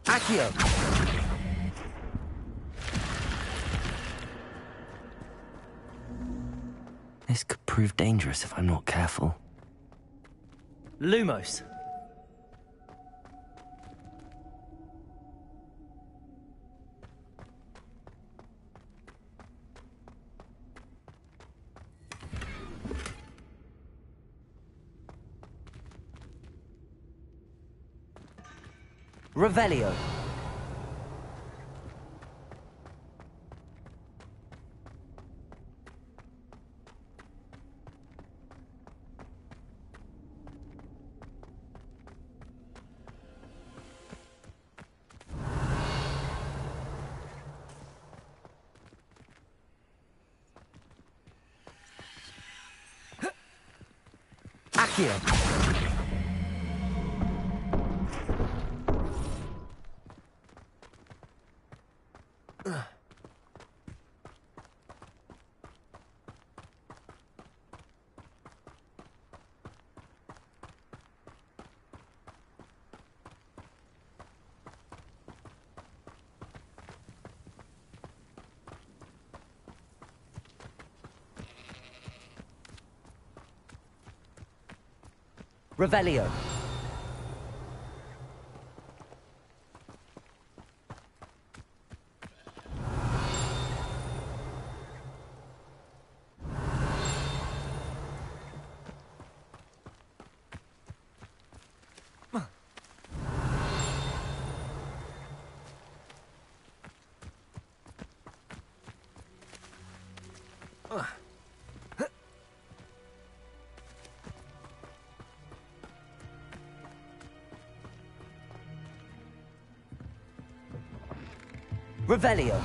Accio. This could prove dangerous if I'm not careful. Lumos. Revelio. Accio. Revelio. Revelio.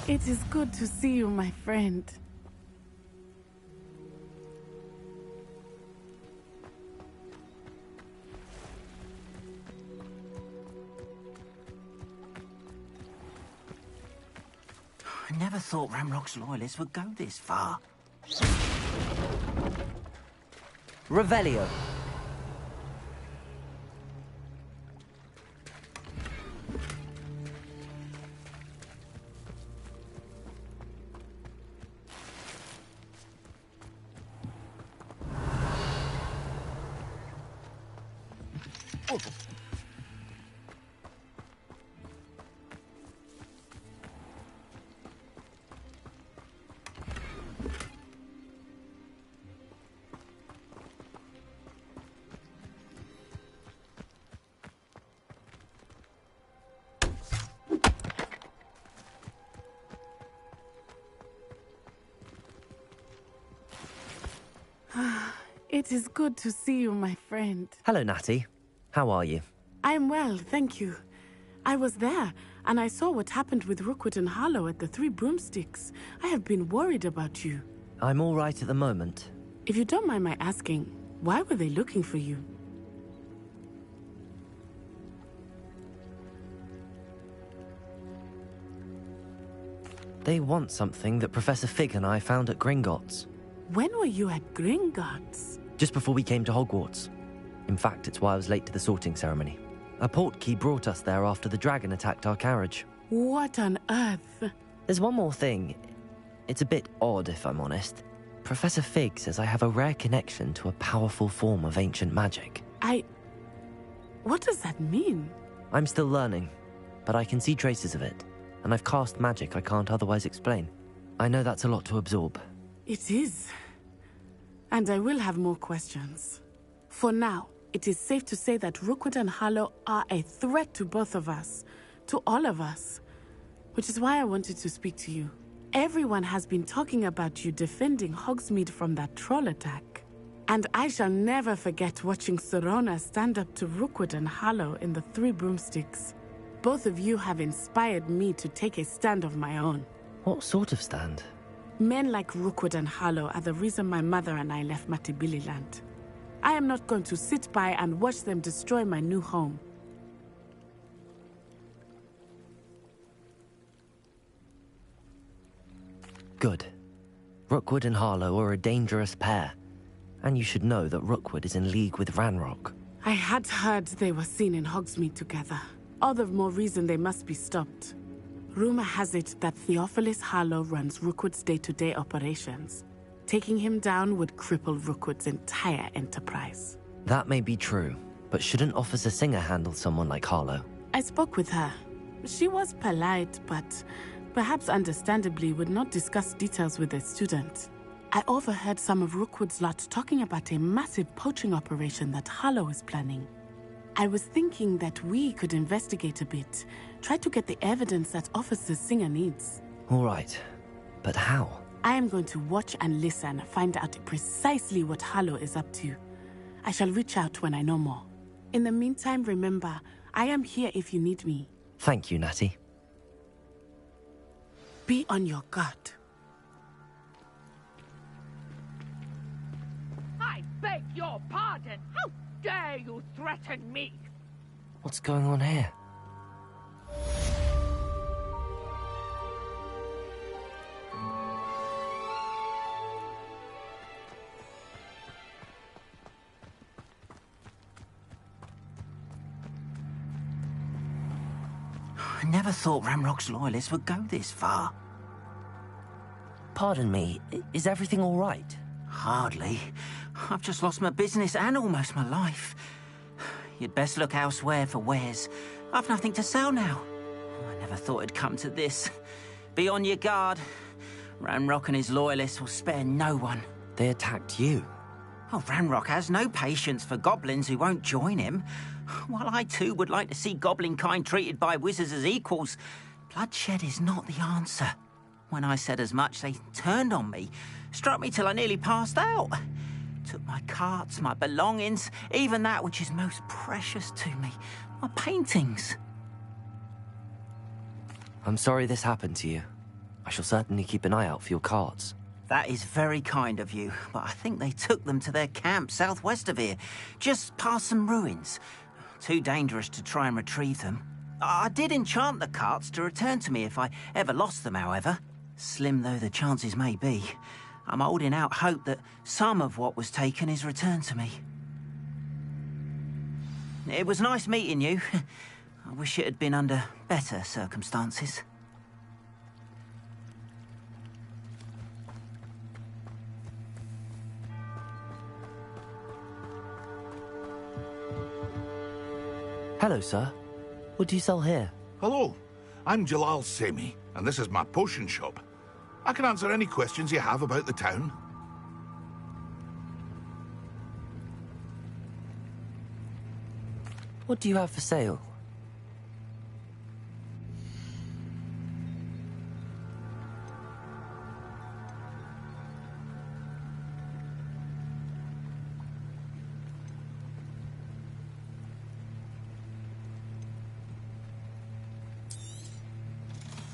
It is good to see you, my friend. I never thought Ramrock's loyalists would go this far. Revelio. It is good to see you, my friend. Hello, Natty. How are you? I am well, thank you. I was there, and I saw what happened with Rookwood and Harlow at the Three Broomsticks. I have been worried about you. I'm all right at the moment. If you don't mind my asking, why were they looking for you? They want something that Professor Fig and I found at Gringotts. When were you at Gringotts? Just before we came to Hogwarts. In fact, it's why I was late to the sorting ceremony. A portkey brought us there after the dragon attacked our carriage. What on earth? There's one more thing. It's a bit odd, if I'm honest. Professor Fig says I have a rare connection to a powerful form of ancient magic. What does that mean? I'm still learning, but I can see traces of it, and I've cast magic I can't otherwise explain. I know that's a lot to absorb. It is. And I will have more questions. For now, it is safe to say that Rookwood and Harlow are a threat to both of us, to all of us. Which is why I wanted to speak to you. Everyone has been talking about you defending Hogsmeade from that troll attack. And I shall never forget watching Serona stand up to Rookwood and Harlow in the Three Broomsticks. Both of you have inspired me to take a stand of my own. What sort of stand? Men like Rookwood and Harlow are the reason my mother and I left Mattibililand. I am not going to sit by and watch them destroy my new home. Good. Rookwood and Harlow are a dangerous pair, and you should know that Rookwood is in league with Ranrock. I had heard they were seen in Hogsmeade together. All the more reason they must be stopped. Rumor has it that Theophilus Harlow runs Rookwood's day-to-day operations. Taking him down would cripple Rookwood's entire enterprise. That may be true, but shouldn't Officer Singer handle someone like Harlow? I spoke with her. She was polite, but perhaps understandably would not discuss details with a student. I overheard some of Rookwood's lot talking about a massive poaching operation that Harlow is planning. I was thinking that we could investigate a bit, try to get the evidence that Officer Singer needs. All right, but how? I am going to watch and listen, find out precisely what Harlow is up to. I shall reach out when I know more. In the meantime, remember, I am here if you need me. Thank you, Natty. Be on your guard. I beg your pardon. How dare you threaten me? What's going on here? I never thought Ramrock's loyalists would go this far. Pardon me, is everything all right? Hardly. I've just lost my business and almost my life. You'd best look elsewhere for wares. I've nothing to sell now. I never thought it'd come to this. Be on your guard. Ranrock and his loyalists will spare no one. They attacked you? Oh, Ranrock has no patience for goblins who won't join him. While I too would like to see goblin kind treated by wizards as equals, bloodshed is not the answer. When I said as much, they turned on me, struck me till I nearly passed out. Took my carts, my belongings, even that which is most precious to me, my paintings. I'm sorry this happened to you. I shall certainly keep an eye out for your carts. That is very kind of you, but I think they took them to their camp southwest of here, just past some ruins. Too dangerous to try and retrieve them. I did enchant the carts to return to me if I ever lost them, however. Slim though the chances may be, I'm holding out hope that some of what was taken is returned to me. It was nice meeting you. I wish it had been under better circumstances. Hello, sir. What do you sell here? Hello, I'm Jalal Semi, and this is my potion shop. I can answer any questions you have about the town. What do you have for sale?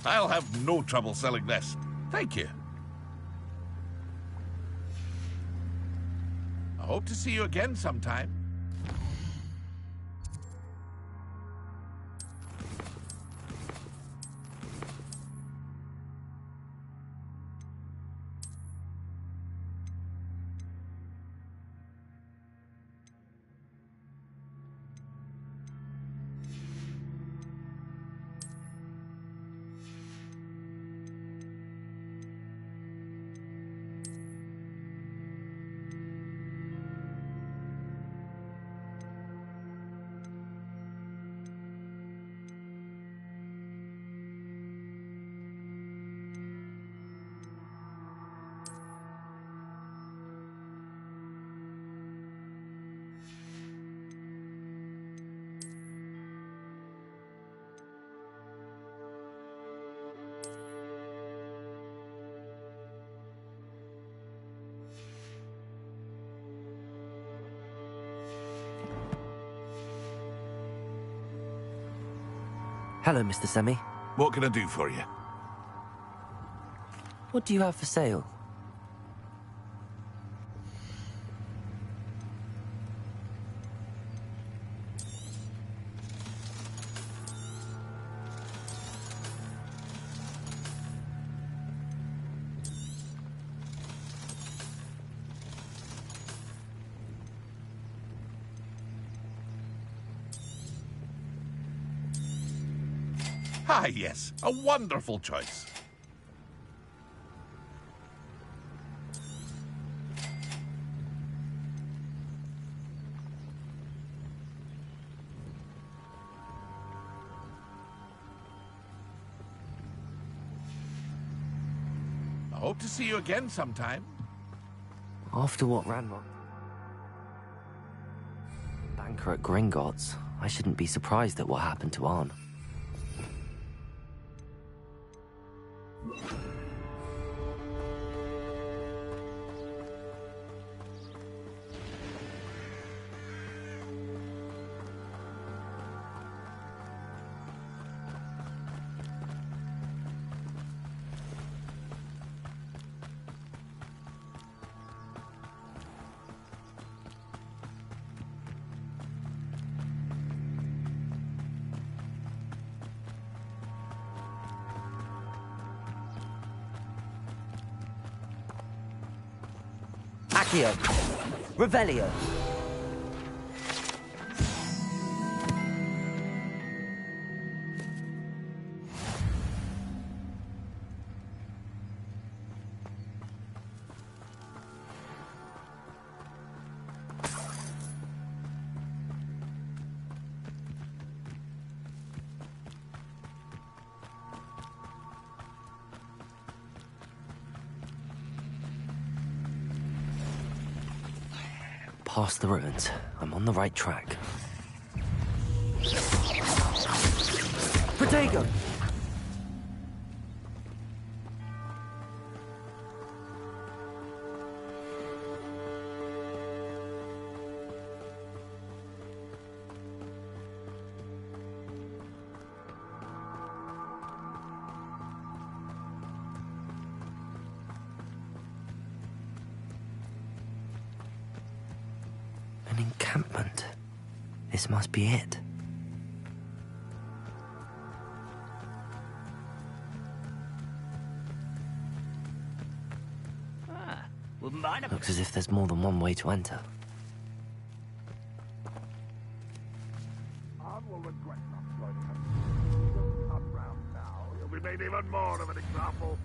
I'll have no trouble selling this. Thank you. I hope to see you again sometime. Hello, Mr. Semi. What can I do for you? What do you have for sale? Ah, yes. A wonderful choice. I hope to see you again sometime. After what Ranrock... Banker at Gringotts, I shouldn't be surprised at what happened to Arn. Accio! Revelio! Past the ruins. I'm on the right track. Protego! An encampment. This must be it. Looks as if there's more than one way to enter. Arn will regret not joining us. If you don't come round now, you'll be made even more of an example.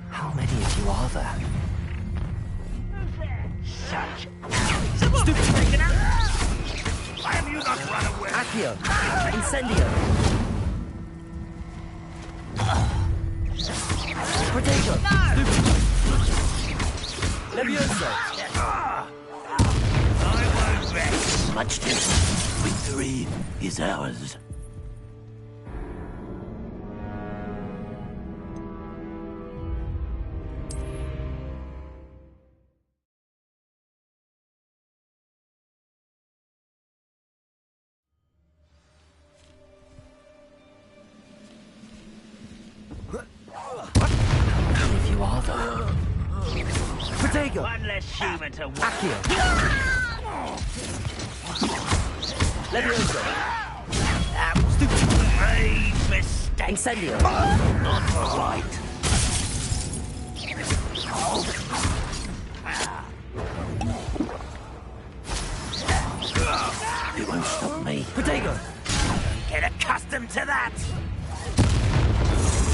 How many of you are there? Such stupid taken out! Why have you not run away? Accio! Incendio! Protego! Levioso! I won't rest. Much too. Victory is ours. You are there. Protego! One less human to watch. Accio! Levioso! Stupid. Grave mistake. Incendio! Not right. You won't stop me. Protego! Get accustomed to that.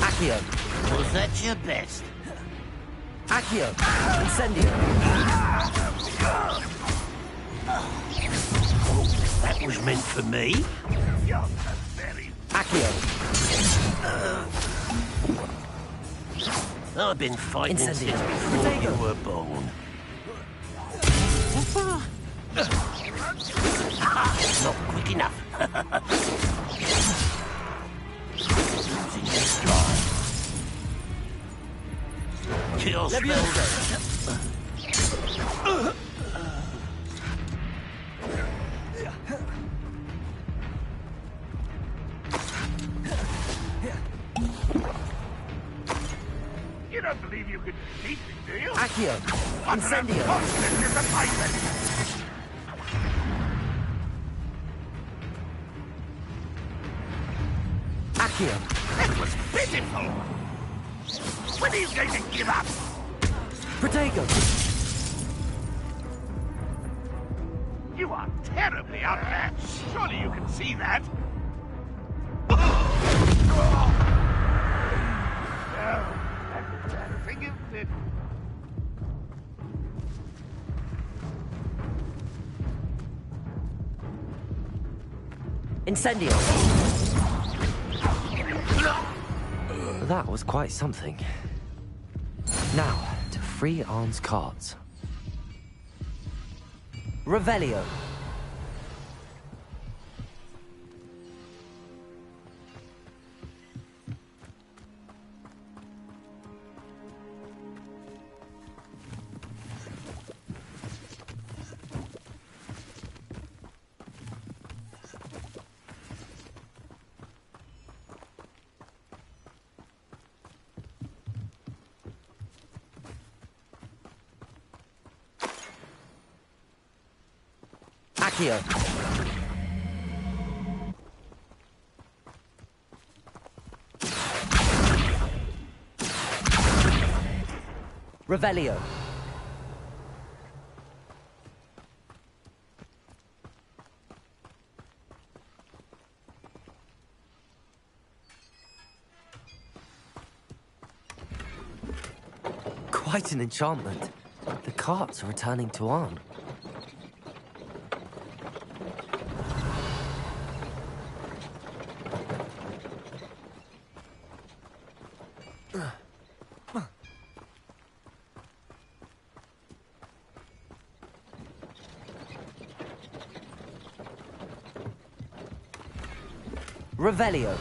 Accio! Was that your best? Accio! Incendio! That was meant for me. Accio! I've been fighting since before you were born. Not quick enough. Losing your stride. Kill spells. fucking cheating, do you? Accio! What Incendio! an unfortunate disappointment! Accio! That was pitiful! When are you going to give up? Protego! You are terribly outmatched. Surely you can see that. Incendio! That was quite something. Now, to free Arn's cards. Revelio! Accio! Revelio! Quite an enchantment. The carts are returning to Arn. Revelio.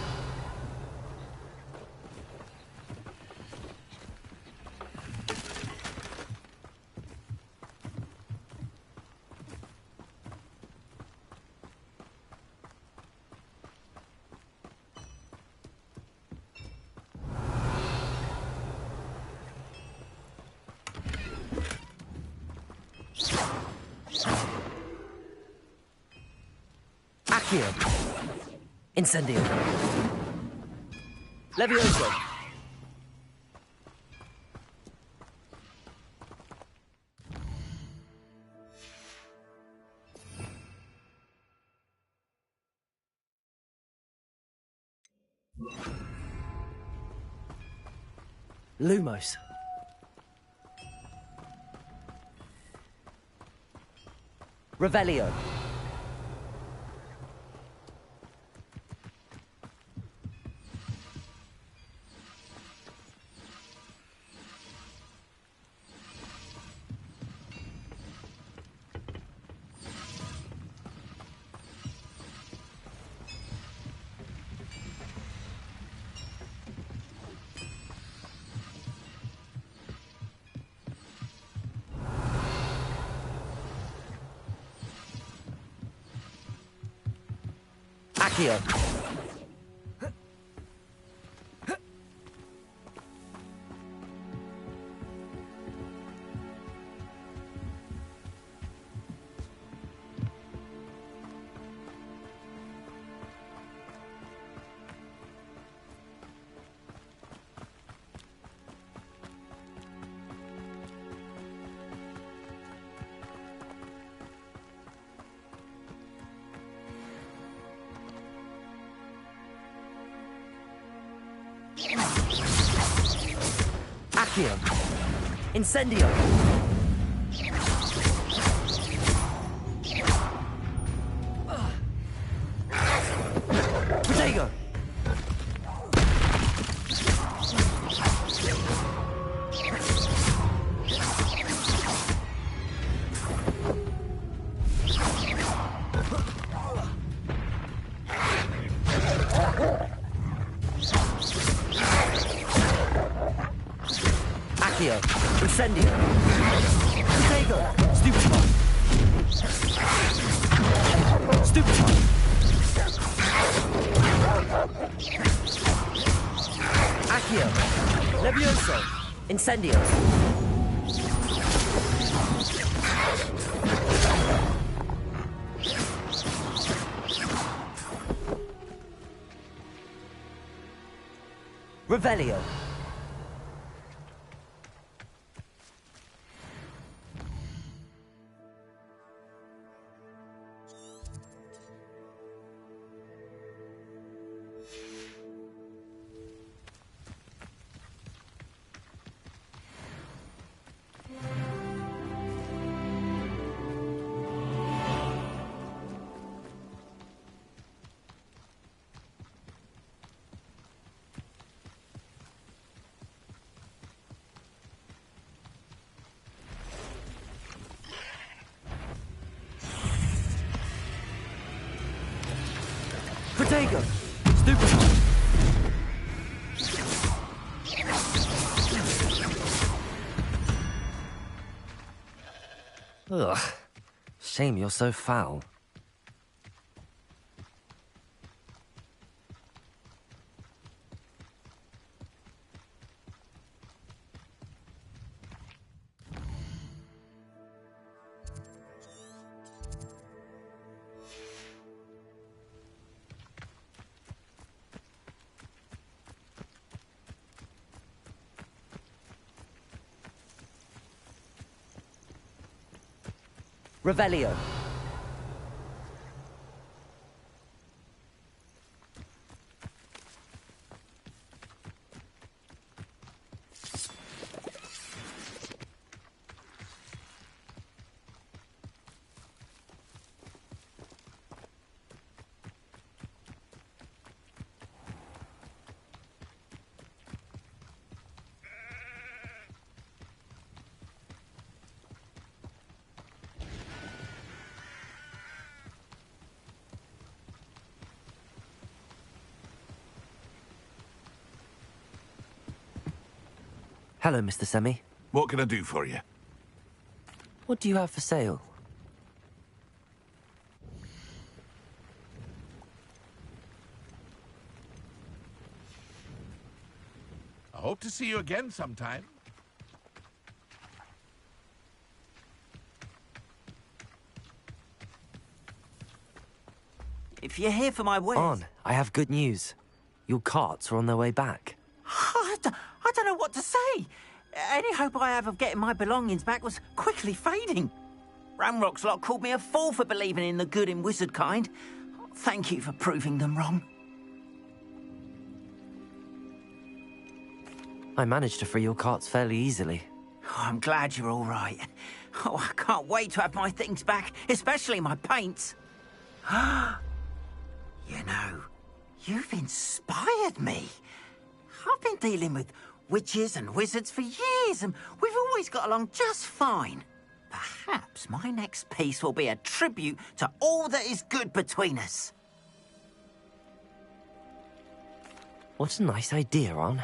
Accio. Incendio. Levioso. Lumos. Revelio. Accio. Accio. Incendio. Protego. Accio. Incendio. Protego. Stupefy. Stupefy. Accio. Levioso. Incendio! Revelio! Protego! Stupid! Ugh. Shame you're so foul. Revelio. Hello, Mr. Semi. What can I do for you? What do you have for sale? I hope to see you again sometime. If you're here for my wares... On, I have good news. Your carts are on their way back. I don't know what to say. Any hope I have of getting my belongings back was quickly fading. Ramrock's lot called me a fool for believing in the good in wizard kind. Thank you for proving them wrong. I managed to free your carts fairly easily. Oh, I'm glad you're all right. Oh, I can't wait to have my things back, especially my paints. You know, you've inspired me. I've been dealing with witches and wizards for years, and we've always got along just fine. Perhaps my next piece will be a tribute to all that is good between us. What a nice idea, Ron.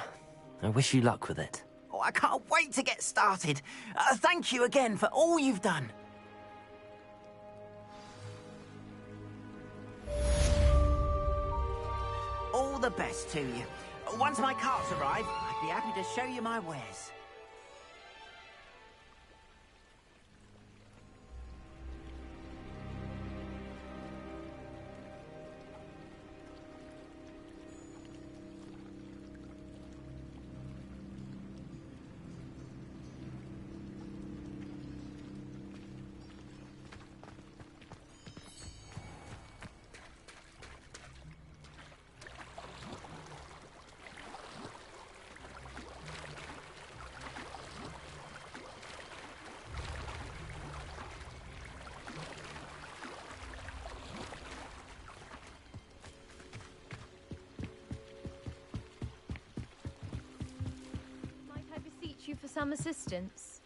I wish you luck with it. Oh, I can't wait to get started. Thank you again for all you've done. All the best to you. Once my carts arrive, I'd be happy to show you my wares. You for some assistance?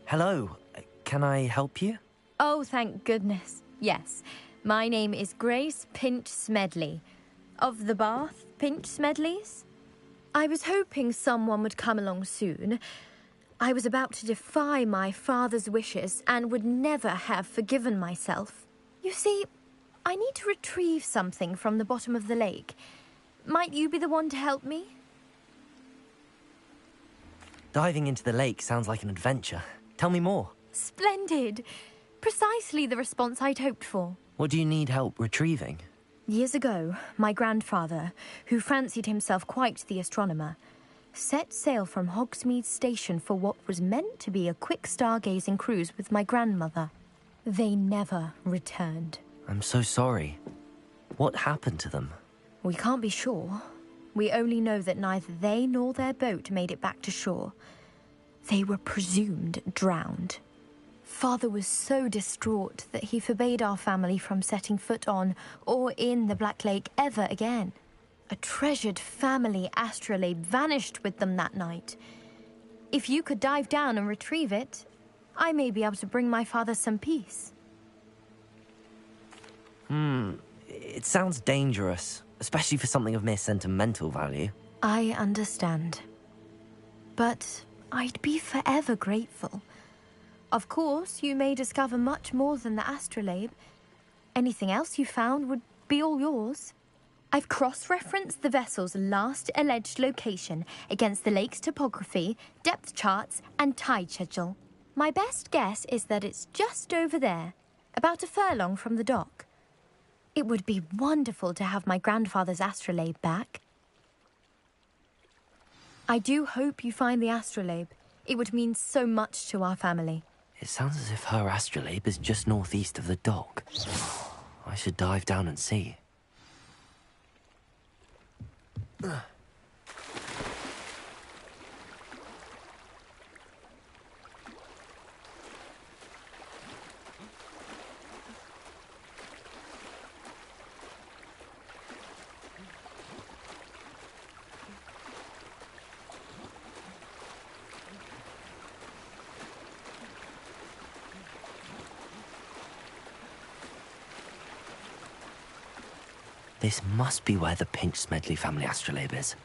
Hello. Can I help you? Oh, thank goodness. Yes. My name is Grace Pinch Smedley. Of the Bath Pinch Smedleys. I was hoping someone would come along soon. I was about to defy my father's wishes and would never have forgiven myself. You see, I need to retrieve something from the bottom of the lake. Might you be the one to help me? Diving into the lake sounds like an adventure. Tell me more. Splendid! Precisely the response I'd hoped for. What do you need help retrieving? Years ago, my grandfather, who fancied himself quite the astronomer, set sail from Hogsmeade Station for what was meant to be a quick stargazing cruise with my grandmother. They never returned. I'm so sorry. What happened to them? We can't be sure. We only know that neither they nor their boat made it back to shore. They were presumed drowned. Father was so distraught that he forbade our family from setting foot on or in the Black Lake ever again. A treasured family astrolabe vanished with them that night. If you could dive down and retrieve it, I may be able to bring my father some peace. It sounds dangerous, especially for something of mere sentimental value. I understand. But I'd be forever grateful. Of course, you may discover much more than the astrolabe. Anything else you found would be all yours. I've cross-referenced the vessel's last alleged location against the lake's topography, depth charts, and tide schedule. My best guess is that it's just over there, about a furlong from the dock. It would be wonderful to have my grandfather's astrolabe back. I do hope you find the astrolabe. It would mean so much to our family. It sounds as if her astrolabe is just northeast of the dock. I should dive down and see. This must be where the Pinch Smedley family astrolabe is.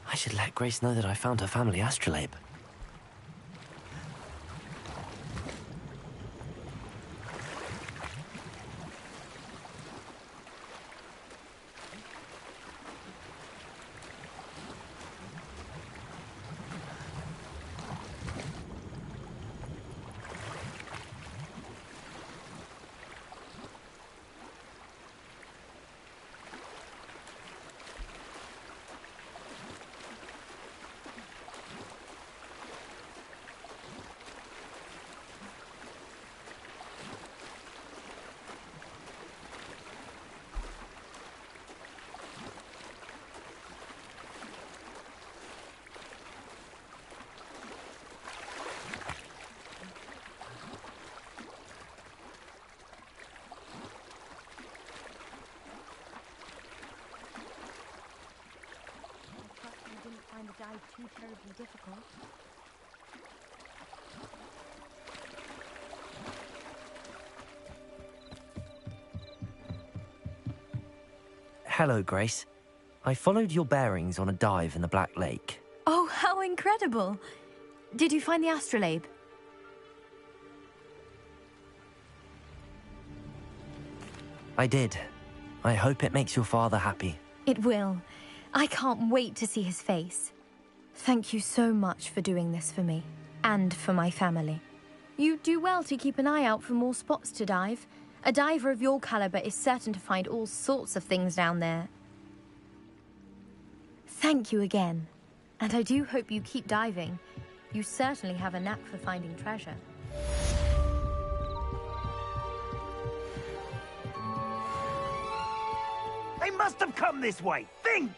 I should let Grace know that I found her family astrolabe. Find the dive too terribly difficult. Hello, Grace. I followed your bearings on a dive in the Black Lake. Oh, how incredible! Did you find the astrolabe? I did. I hope it makes your father happy. It will. I can't wait to see his face. Thank you so much for doing this for me, and for my family. You do well to keep an eye out for more spots to dive. A diver of your caliber is certain to find all sorts of things down there. Thank you again, and I do hope you keep diving. You certainly have a knack for finding treasure. They must have come this way! Think!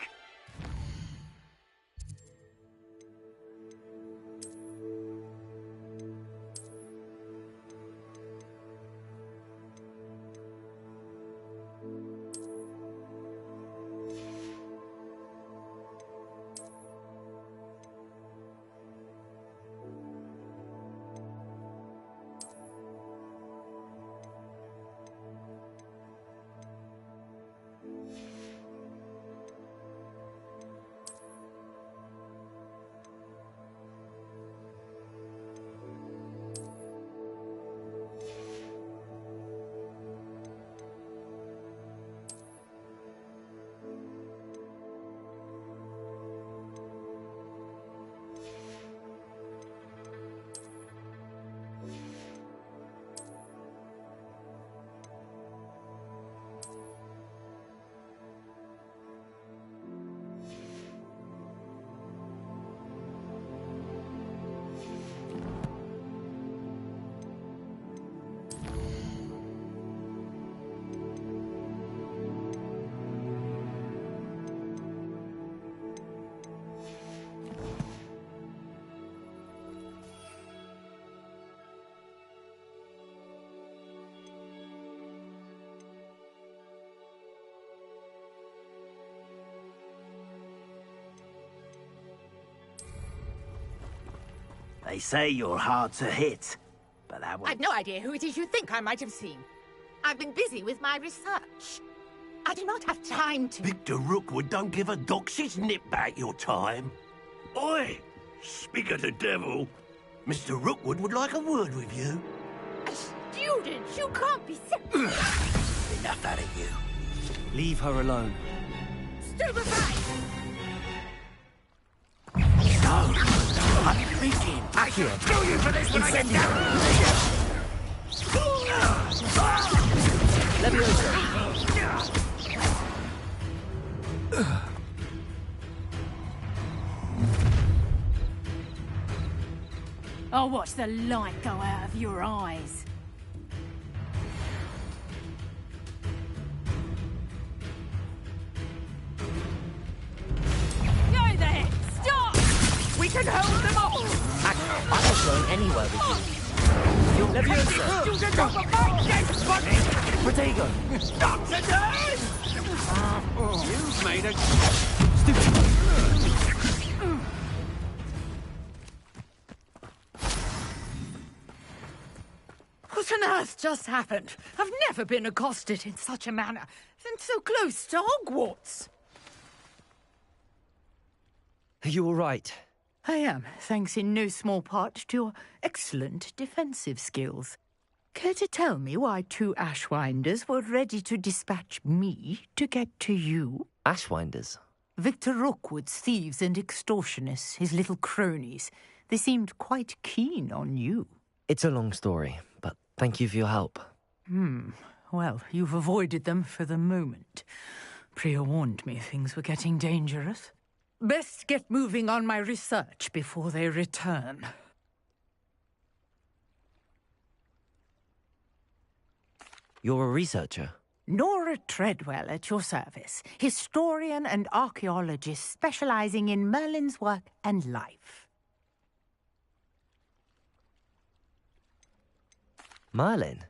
They say you're hard to hit, but that was... I've no idea who it is you think I might have seen. I've been busy with my research. I do not have time to... Victor Rookwood don't give a doxy's nip back your time. Oi! Speak of the devil, Mr. Rookwood would like a word with you. A student? You can't be so... Enough out of you. Leave her alone. Stupefy! No! I'm thinking. Accio! Kill you for this when I get down! I'll watch the light go out of your eyes. Go there! Stop! We can hold them all! I'm not going anywhere with you. You'll Leviosa! Protego! Stop today! You've made a... What on earth just happened? I've never been accosted in such a manner, and so close to Hogwarts. Are you all right? I am, thanks in no small part to your excellent defensive skills. Care to tell me why 2 Ashwinders were ready to dispatch me to get to you? Ashwinders? Victor Rookwood's thieves and extortionists, his little cronies. They seemed quite keen on you. It's a long story, but thank you for your help. Well, you've avoided them for the moment. Priya warned me things were getting dangerous. Best get moving on my research before they return. You're a researcher? Nora Treadwell at your service, historian and archaeologist specializing in Merlin's work and life. Merlin?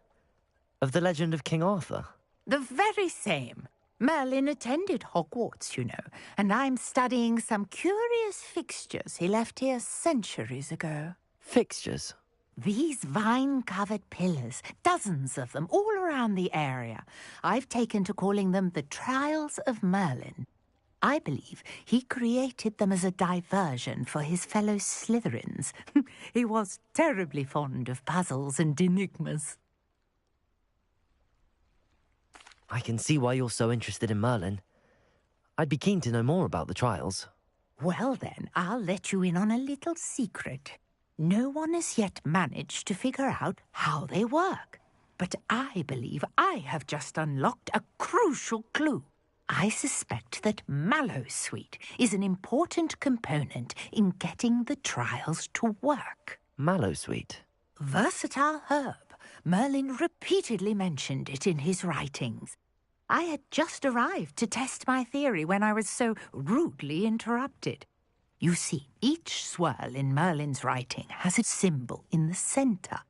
Of the legend of King Arthur? The very same. Merlin attended Hogwarts, you know, and I'm studying some curious fixtures he left here centuries ago. Fixtures? These vine-covered pillars, dozens of them, all around the area. I've taken to calling them the Trials of Merlin. I believe he created them as a diversion for his fellow Slytherins. He was terribly fond of puzzles and enigmas. I can see why you're so interested in Merlin. I'd be keen to know more about the trials. Well then, I'll let you in on a little secret. No one has yet managed to figure out how they work. But I believe I have just unlocked a crucial clue. I suspect that Mallowsweet is an important component in getting the trials to work. Mallowsweet? Versatile herb. Merlin repeatedly mentioned it in his writings. I had just arrived to test my theory when I was so rudely interrupted. You see, each swirl in Merlin's writing has a symbol in the centre.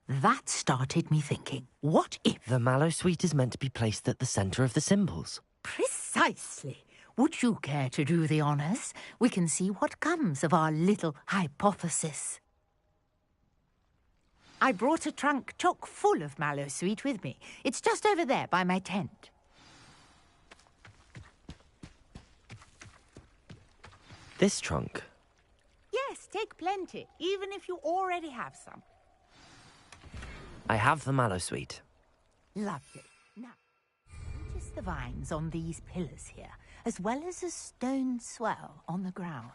That started me thinking, what if... The Mallowsweet is meant to be placed at the centre of the symbols. Precisely. Would you care to do the honours? We can see what comes of our little hypothesis. I brought a trunk chock full of Mallowsweet with me. It's just over there by my tent. This trunk? Yes, take plenty, even if you already have some. I have the Mallowsweet. Lovely. Now, notice the vines on these pillars here, as well as a stone swell on the ground.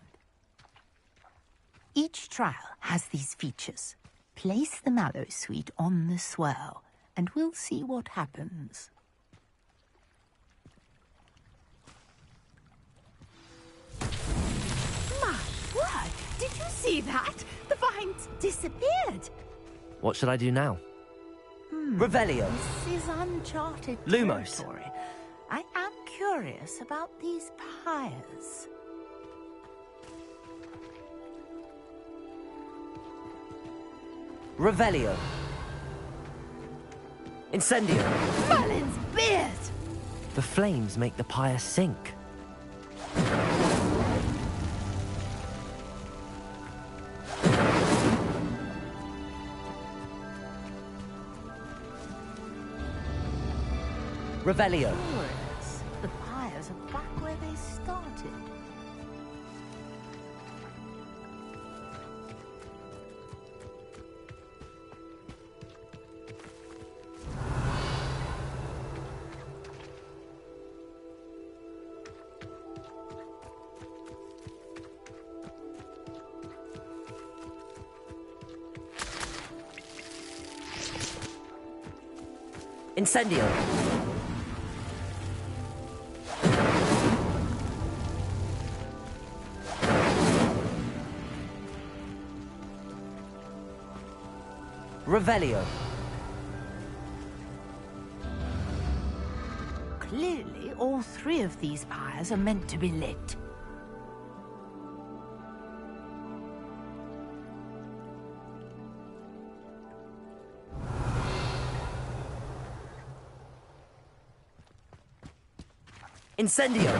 Each trial has these features. Place the Mallowsweet on the swirl, and we'll see what happens. My word! Did you see that? The vines disappeared. What should I do now? Revelio. This is uncharted Lumos. territory. I am curious about these pyres. Revelio. Incendio. Merlin's beard! The flames make the pyre sink. Revelio. Glorious. The fires are back where they started. Incendio. Revelio. Clearly, all three of these pyres are meant to be lit. Incendio.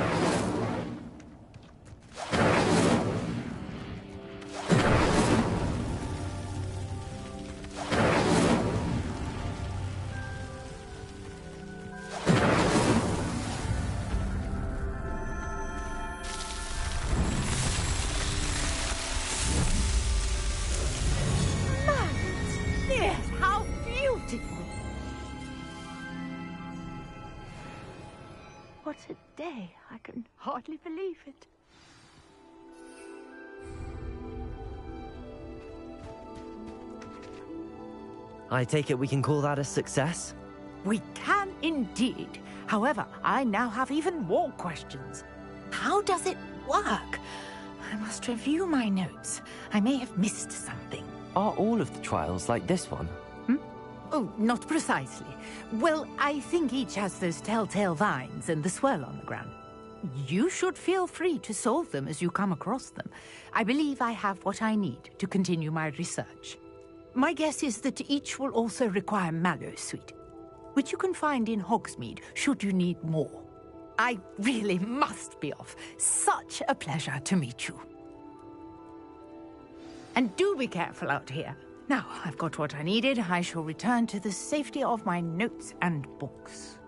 Yes, how beautiful! What a day. I can hardly believe it. I take it we can call that a success? We can indeed. However, I now have even more questions. How does it work? I must review my notes. I may have missed something. Are all of the trials like this one? Oh, not precisely. Well, I think each has those telltale vines and the swirl on the ground. You should feel free to solve them as you come across them. I believe I have what I need to continue my research. My guess is that each will also require Mallowsweet, which you can find in Hogsmeade should you need more. I really must be off. Such a pleasure to meet you. And do be careful out here. Now, I've got what I needed. I shall return to the safety of my notes and books.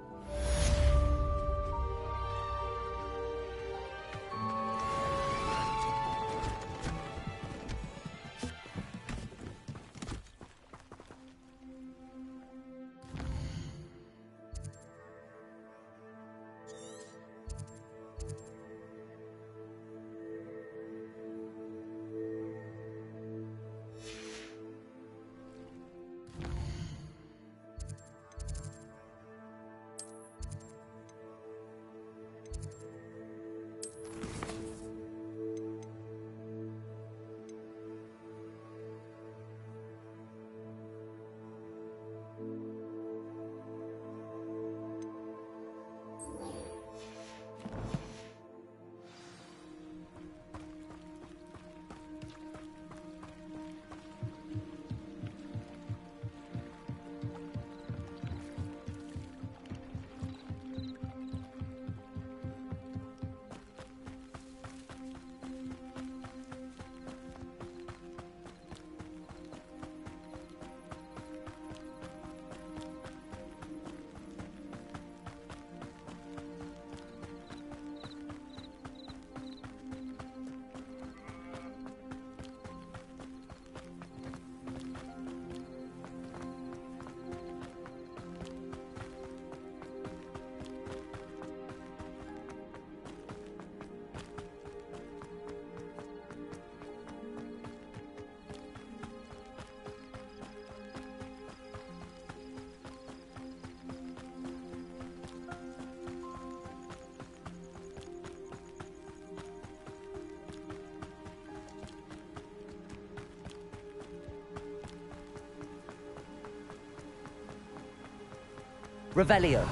Revelio.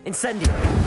Incendio.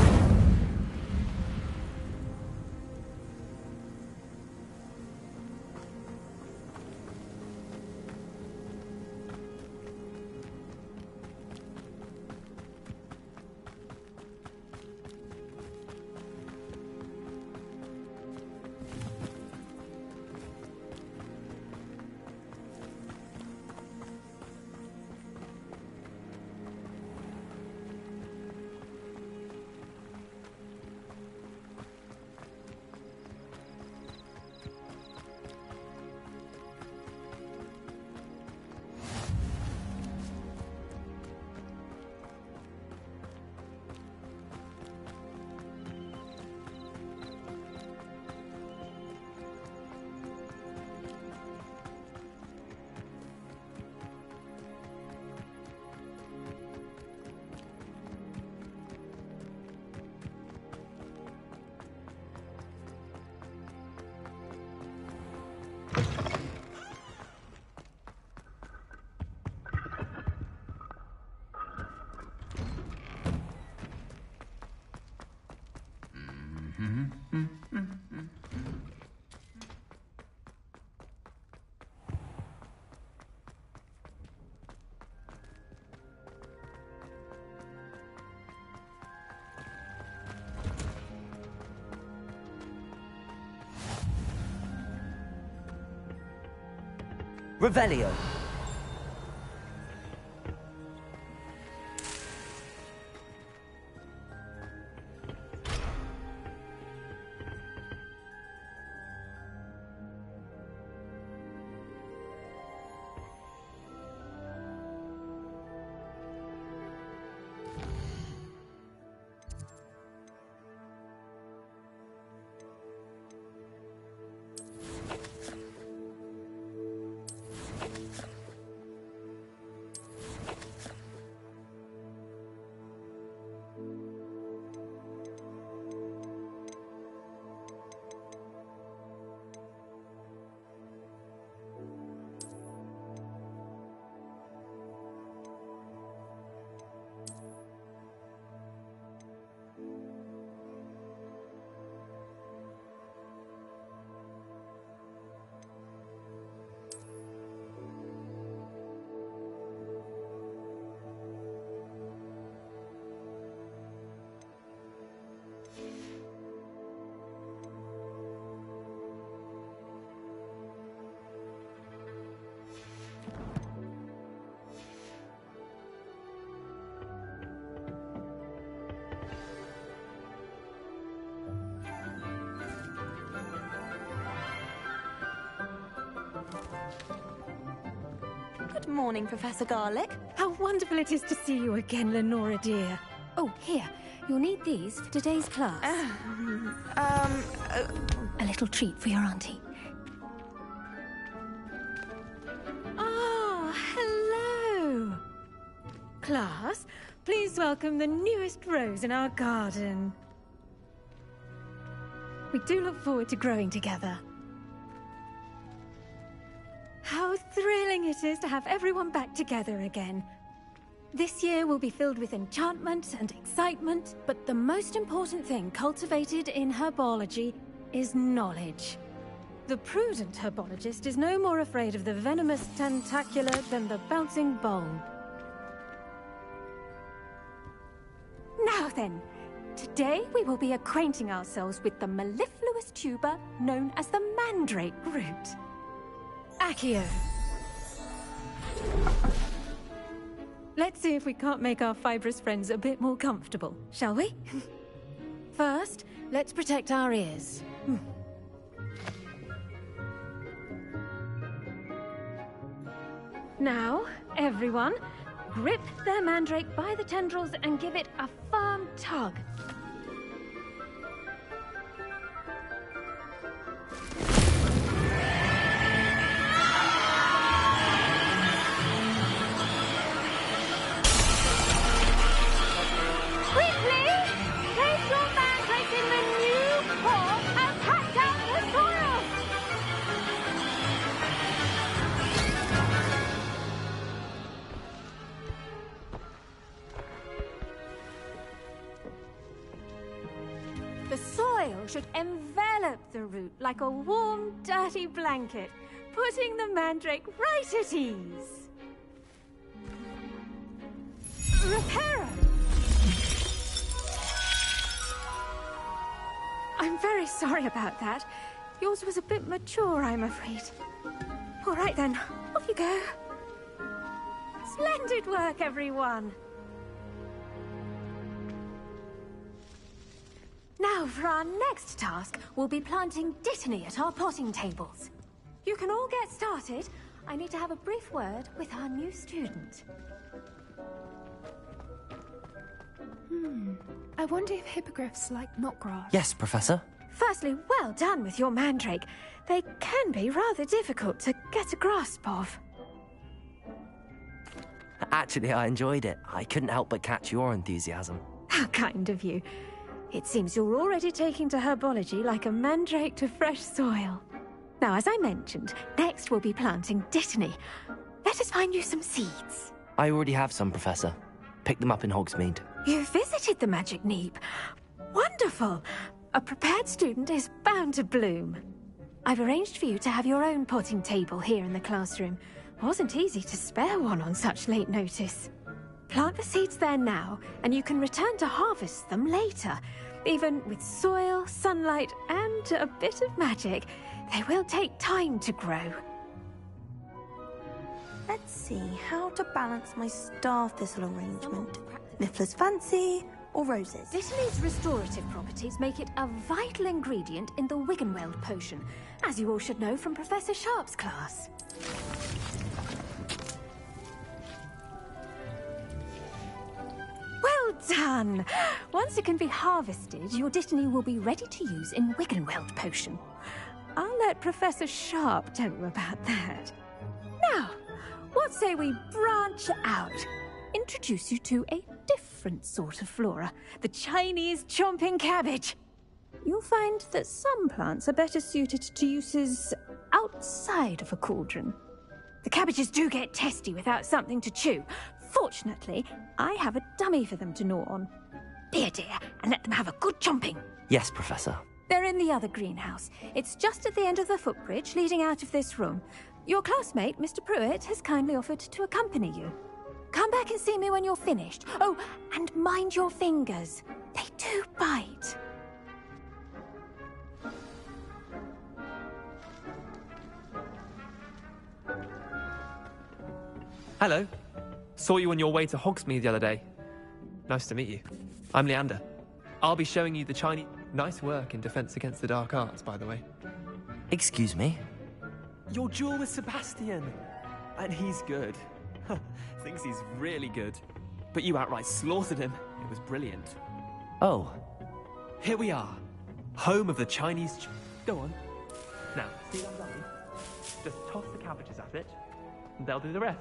Revelio. Good morning, Professor Garlic. How wonderful it is to see you again, Lenora dear. Oh, here. You'll need these for today's class. A little treat for your auntie. Ah, hello. Class, please welcome the newest rose in our garden. We do look forward to growing together. How thrilling it is to have everyone back together again. This year will be filled with enchantment and excitement, but the most important thing cultivated in herbology is knowledge. The prudent herbologist is no more afraid of the venomous tentacular than the bouncing bulb. Now then, today we will be acquainting ourselves with the mellifluous tuber known as the mandrake root. Accio. Let's see if we can't make our fibrous friends a bit more comfortable, shall we? First, let's protect our ears. Now, everyone, grip their mandrake by the tendrils and give it a firm tug. Should envelop the root like a warm, dirty blanket, putting the mandrake right at ease. Reparo! I'm very sorry about that. Yours was a bit mature, I'm afraid. All right then, off you go. Splendid work, everyone. Now, for our next task, we'll be planting dittany at our potting tables. You can all get started. I need to have a brief word with our new student. I wonder if hippogriffs like knotgrass. Yes, Professor. Firstly, well done with your mandrake. They can be rather difficult to get a grasp of. Actually, I enjoyed it. I couldn't help but catch your enthusiasm. How kind of you. It seems you're already taking to herbology like a mandrake to fresh soil. Now, as I mentioned, next we'll be planting dittany. Let us find you some seeds. I already have some, Professor. Picked them up in Hogsmeade. You visited the Magic Neep. Wonderful! A prepared student is bound to bloom. I've arranged for you to have your own potting table here in the classroom. Wasn't easy to spare one on such late notice. Plant the seeds there now, and you can return to harvest them later. Even with soil, sunlight, and a bit of magic, they will take time to grow. Let's see, how to balance my star thistle arrangement. Niffler's fancy or roses? Dittany's restorative properties make it a vital ingredient in the Wiggenweld potion, as you all should know from Professor Sharp's class. Well done! Once it can be harvested, your Dittany will be ready to use in Wiggenweld potion. I'll let Professor Sharp tell you about that. Now, what say we branch out? Introduce you to a different sort of flora, the Chinese chomping cabbage. You'll find that some plants are better suited to uses outside of a cauldron. The cabbages do get testy without something to chew. Fortunately, I have a dummy for them to gnaw on. Be a dear and let them have a good chomping. Yes, Professor. They're in the other greenhouse. It's just at the end of the footbridge leading out of this room. Your classmate, Mr. Pruitt, has kindly offered to accompany you. Come back and see me when you're finished. Oh, and mind your fingers. They do bite. Hello. Saw you on your way to Hogsmeade the other day. Nice to meet you. I'm Leander. I'll be showing you the Chinese... Nice work in Defense Against the Dark Arts, by the way. Excuse me? Your duel with Sebastian. And he's good. Thinks he's really good. But you outright slaughtered him. It was brilliant. Oh. Here we are. Home of the Chinese... Go on. Now, see that dummy? Just toss the cabbages at it, and they'll do the rest.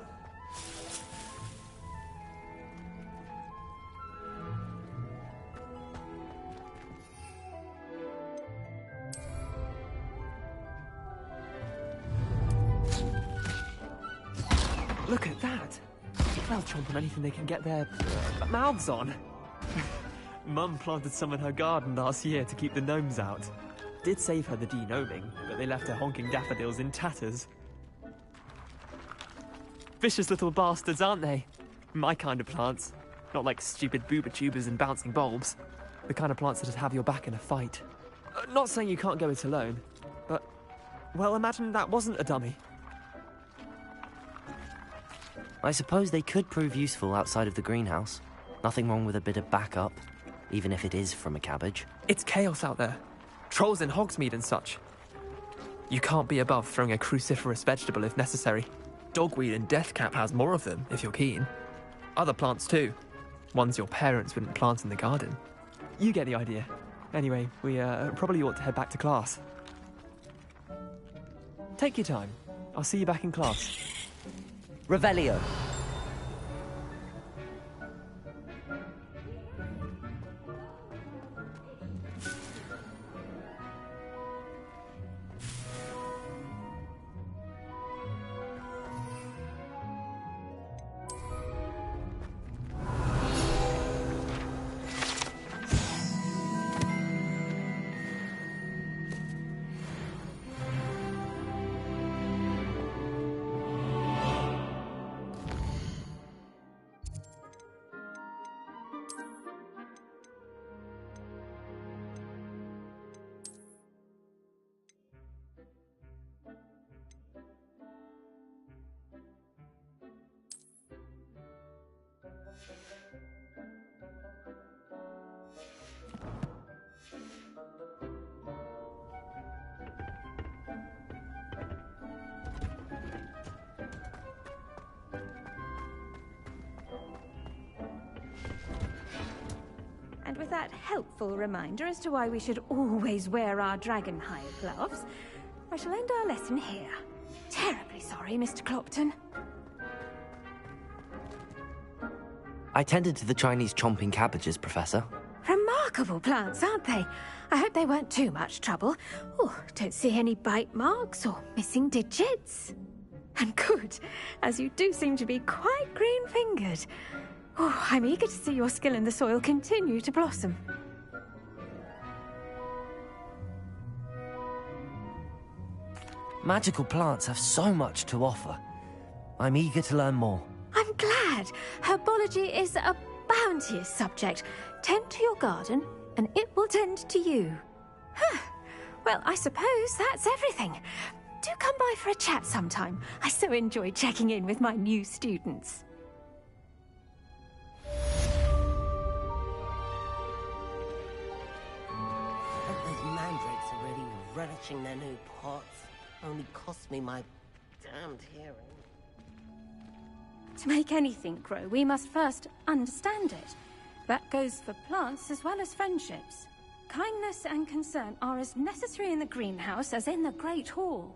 Look at that! They'll chomp on anything they can get their mouths on. Mum planted some in her garden last year to keep the gnomes out. Did save her the de-gnoming, but they left her honking daffodils in tatters. Vicious little bastards, aren't they? My kind of plants. Not like stupid booba tubers and bouncing bulbs. The kind of plants that'd have your back in a fight. Not saying you can't go it alone, but... Well, imagine that wasn't a dummy. I suppose they could prove useful outside of the greenhouse. Nothing wrong with a bit of backup, even if it is from a cabbage. It's chaos out there. Trolls in Hogsmeade and such. You can't be above throwing a cruciferous vegetable if necessary. Dogweed and deathcap has more of them, if you're keen. Other plants too. Ones your parents wouldn't plant in the garden. You get the idea. Anyway, we probably ought to head back to class. Take your time. I'll see you back in class. Revelio. And with that helpful reminder as to why we should always wear our dragonhide gloves, I shall end our lesson here. Terribly sorry, Mr. Clopton. I tended to the Chinese chomping cabbages, Professor. Remarkable plants, aren't they? I hope they weren't too much trouble. Oh, don't see any bite marks or missing digits. And good, as you do seem to be quite green-fingered. Oh, I'm eager to see your skill in the soil continue to blossom. Magical plants have so much to offer. I'm eager to learn more. I'm glad. Herbology is a bounteous subject. Tend to your garden, and it will tend to you. Well, I suppose that's everything. Do come by for a chat sometime. I so enjoy checking in with my new students. Those mandrakes are really relishing their new pots. Only cost me my damned hearing. To make anything grow, we must first understand it. That goes for plants as well as friendships. Kindness and concern are as necessary in the greenhouse as in the Great Hall.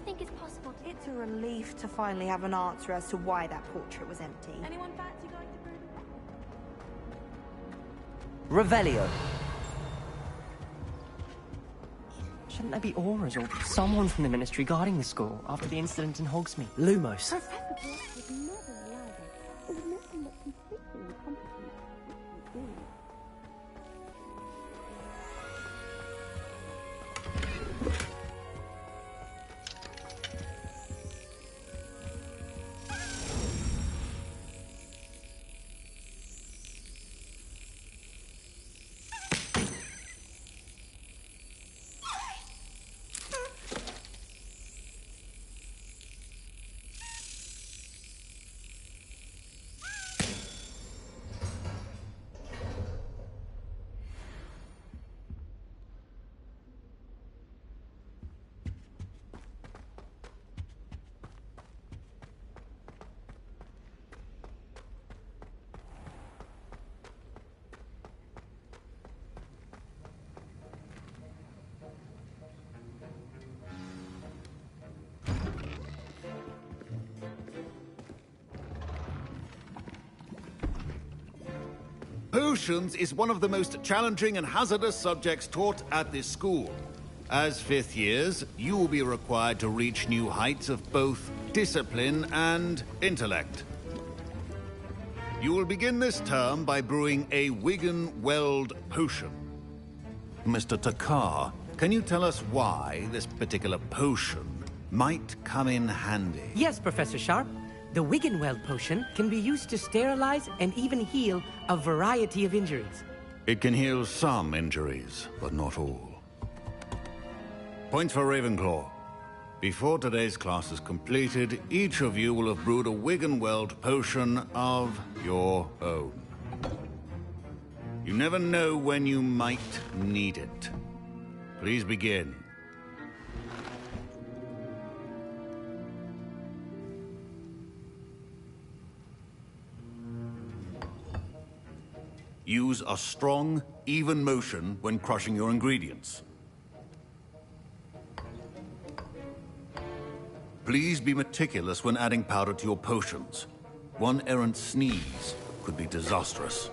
think it's possible? It's a relief to finally have an answer as to why that portrait was empty. Anyone fancy going to Revelio. Shouldn't there be auras or someone from the Ministry guarding the school after the incident in Hogsmeade? Lumos. Professor Black would never allow it. It would make him look completely incompetent. Potions is one of the most challenging and hazardous subjects taught at this school. As fifth years, you will be required to reach new heights of both discipline and intellect. You will begin this term by brewing a Wigan-Weld potion. Mr. Takar, can you tell us why this particular potion might come in handy? Yes, Professor Sharp. The Wigan-Weld potion can be used to sterilize and even heal a variety of injuries. It can heal some injuries, but not all. Points for Ravenclaw. Before today's class is completed, each of you will have brewed a Wigan-Weld potion of your own. You never know when you might need it. Please begin. Use a strong, even motion when crushing your ingredients. Please be meticulous when adding powder to your potions. One errant sneeze could be disastrous.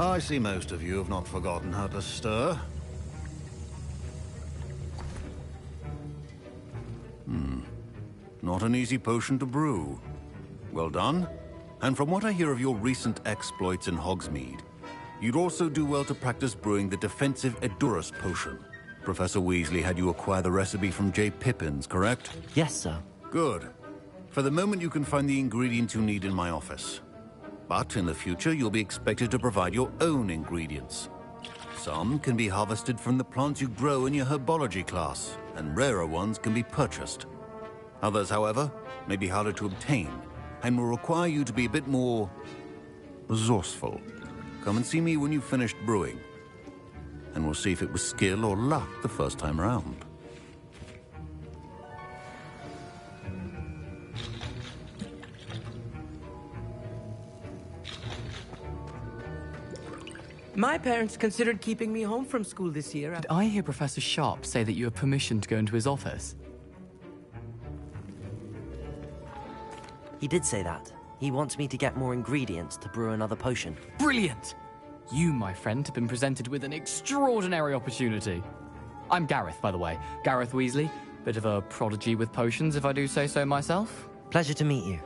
I see most of you have not forgotten how to stir. Not an easy potion to brew. Well done. And from what I hear of your recent exploits in Hogsmeade, you'd also do well to practice brewing the defensive Edurus potion. Professor Weasley had you acquire the recipe from J. Pippins, correct? Yes, sir. Good. For the moment, you can find the ingredients you need in my office. But in the future, you'll be expected to provide your own ingredients. Some can be harvested from the plants you grow in your herbology class, and rarer ones can be purchased. Others, however, may be harder to obtain, and will require you to be a bit more resourceful. Come and see me when you've finished brewing, and we'll see if it was skill or luck the first time around. My parents considered keeping me home from school this year. Did I hear Professor Sharp say that you have permission to go into his office? He did say that. He wants me to get more ingredients to brew another potion. Brilliant! You, my friend, have been presented with an extraordinary opportunity. I'm Gareth, by the way. Gareth Weasley. Bit of a prodigy with potions, if I do say so myself. Pleasure to meet you.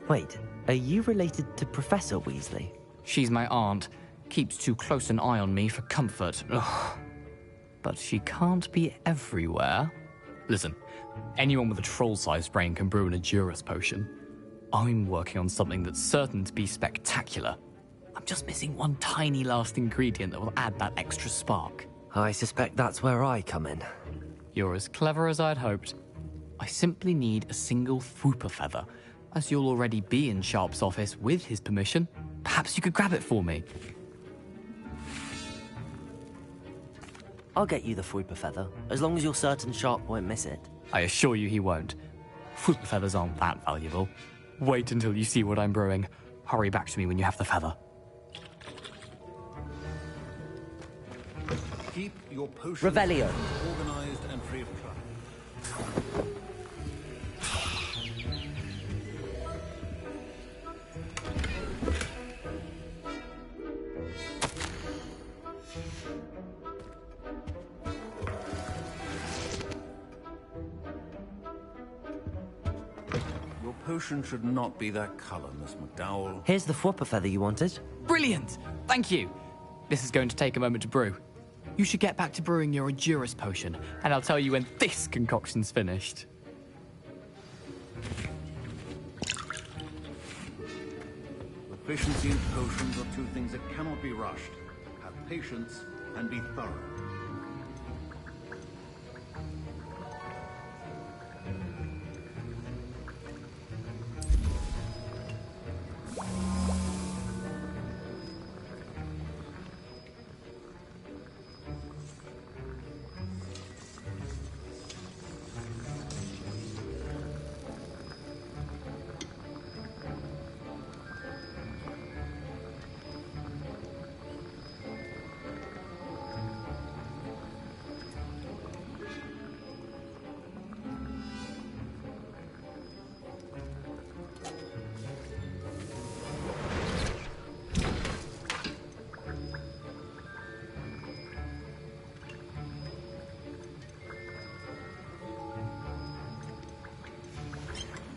Wait, are you related to Professor Weasley? She's my aunt. Keeps too close an eye on me for comfort. Ugh. But she can't be everywhere. Listen, anyone with a troll-sized brain can brew an Edurus potion. I'm working on something that's certain to be spectacular. I'm just missing one tiny last ingredient that will add that extra spark. I suspect that's where I come in. You're as clever as I'd hoped. I simply need a single Fwooper feather. As you'll already be in Sharp's office with his permission, perhaps you could grab it for me. I'll get you the Fwooper feather, as long as you're certain Sharp won't miss it. I assure you he won't. Fwooper feathers aren't that valuable. Wait until you see what I'm brewing. Hurry back to me when you have the feather. Keep your potions Revelio. organized and free of clutter. Your potion should not be that color, Miss McDowell. Here's the Fwooper feather you wanted. Brilliant! Thank you! This is going to take a moment to brew. You should get back to brewing your Endurus potion, and I'll tell you when this concoction's finished. Efficiency and potions are two things that cannot be rushed. Have patience and be thorough.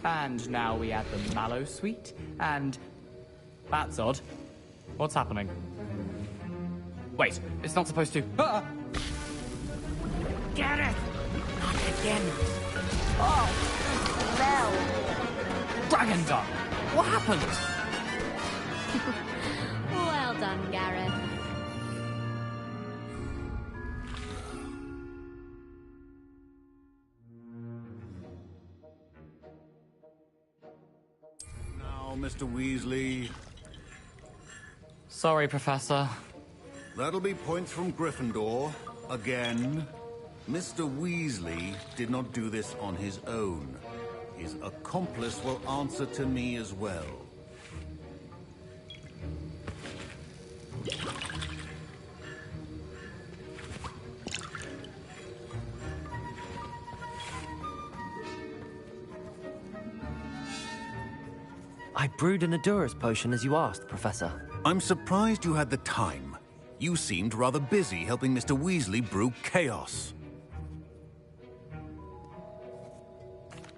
And now we add the mallow sweet, and... That's odd. What's happening? Wait, it's not supposed to... Ah! Get it! Not again. Oh! Dragon Duck! What happened? Well done, Gareth. Now, Mr. Weasley. Sorry, Professor. That'll be points from Gryffindor. Again. Mr. Weasley did not do this on his own. His accomplice will answer to me as well. I brewed an Endurus potion as you asked, Professor. I'm surprised you had the time. You seemed rather busy helping Mr. Weasley brew chaos.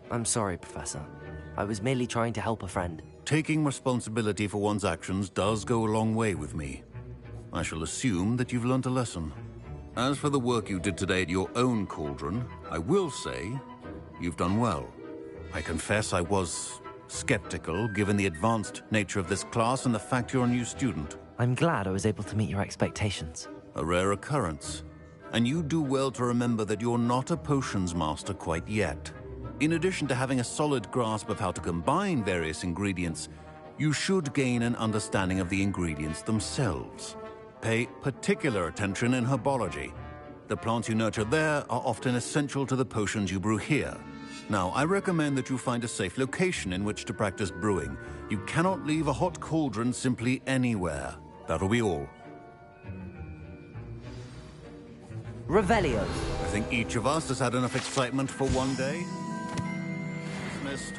I'm sorry, Professor. I was merely trying to help a friend. Taking responsibility for one's actions does go a long way with me. I shall assume that you've learnt a lesson. As for the work you did today at your own cauldron, I will say you've done well. I confess I was skeptical, given the advanced nature of this class and the fact you're a new student. I'm glad I was able to meet your expectations. A rare occurrence. And you do well to remember that you're not a potions master quite yet. In addition to having a solid grasp of how to combine various ingredients, you should gain an understanding of the ingredients themselves. Pay particular attention in herbology. The plants you nurture there are often essential to the potions you brew here. Now, I recommend that you find a safe location in which to practice brewing. You cannot leave a hot cauldron simply anywhere. That'll be all. Revelio. I think each of us has had enough excitement for one day. Dismissed.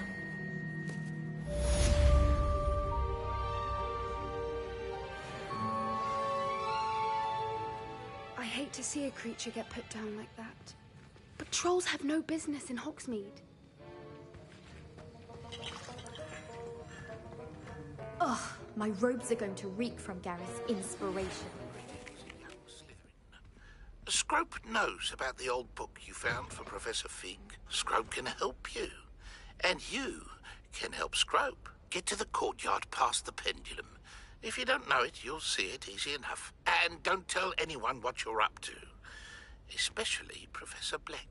I hate to see a creature get put down like that. But trolls have no business in Hogsmeade. Ugh, my robes are going to reek from Gareth's inspiration. Scrope knows about the old book you found for Professor Fig. Scrope can help you. And you can help Scrope. Get to the courtyard past the pendulum. If you don't know it, you'll see it easy enough. And don't tell anyone what you're up to. Especially Professor Black.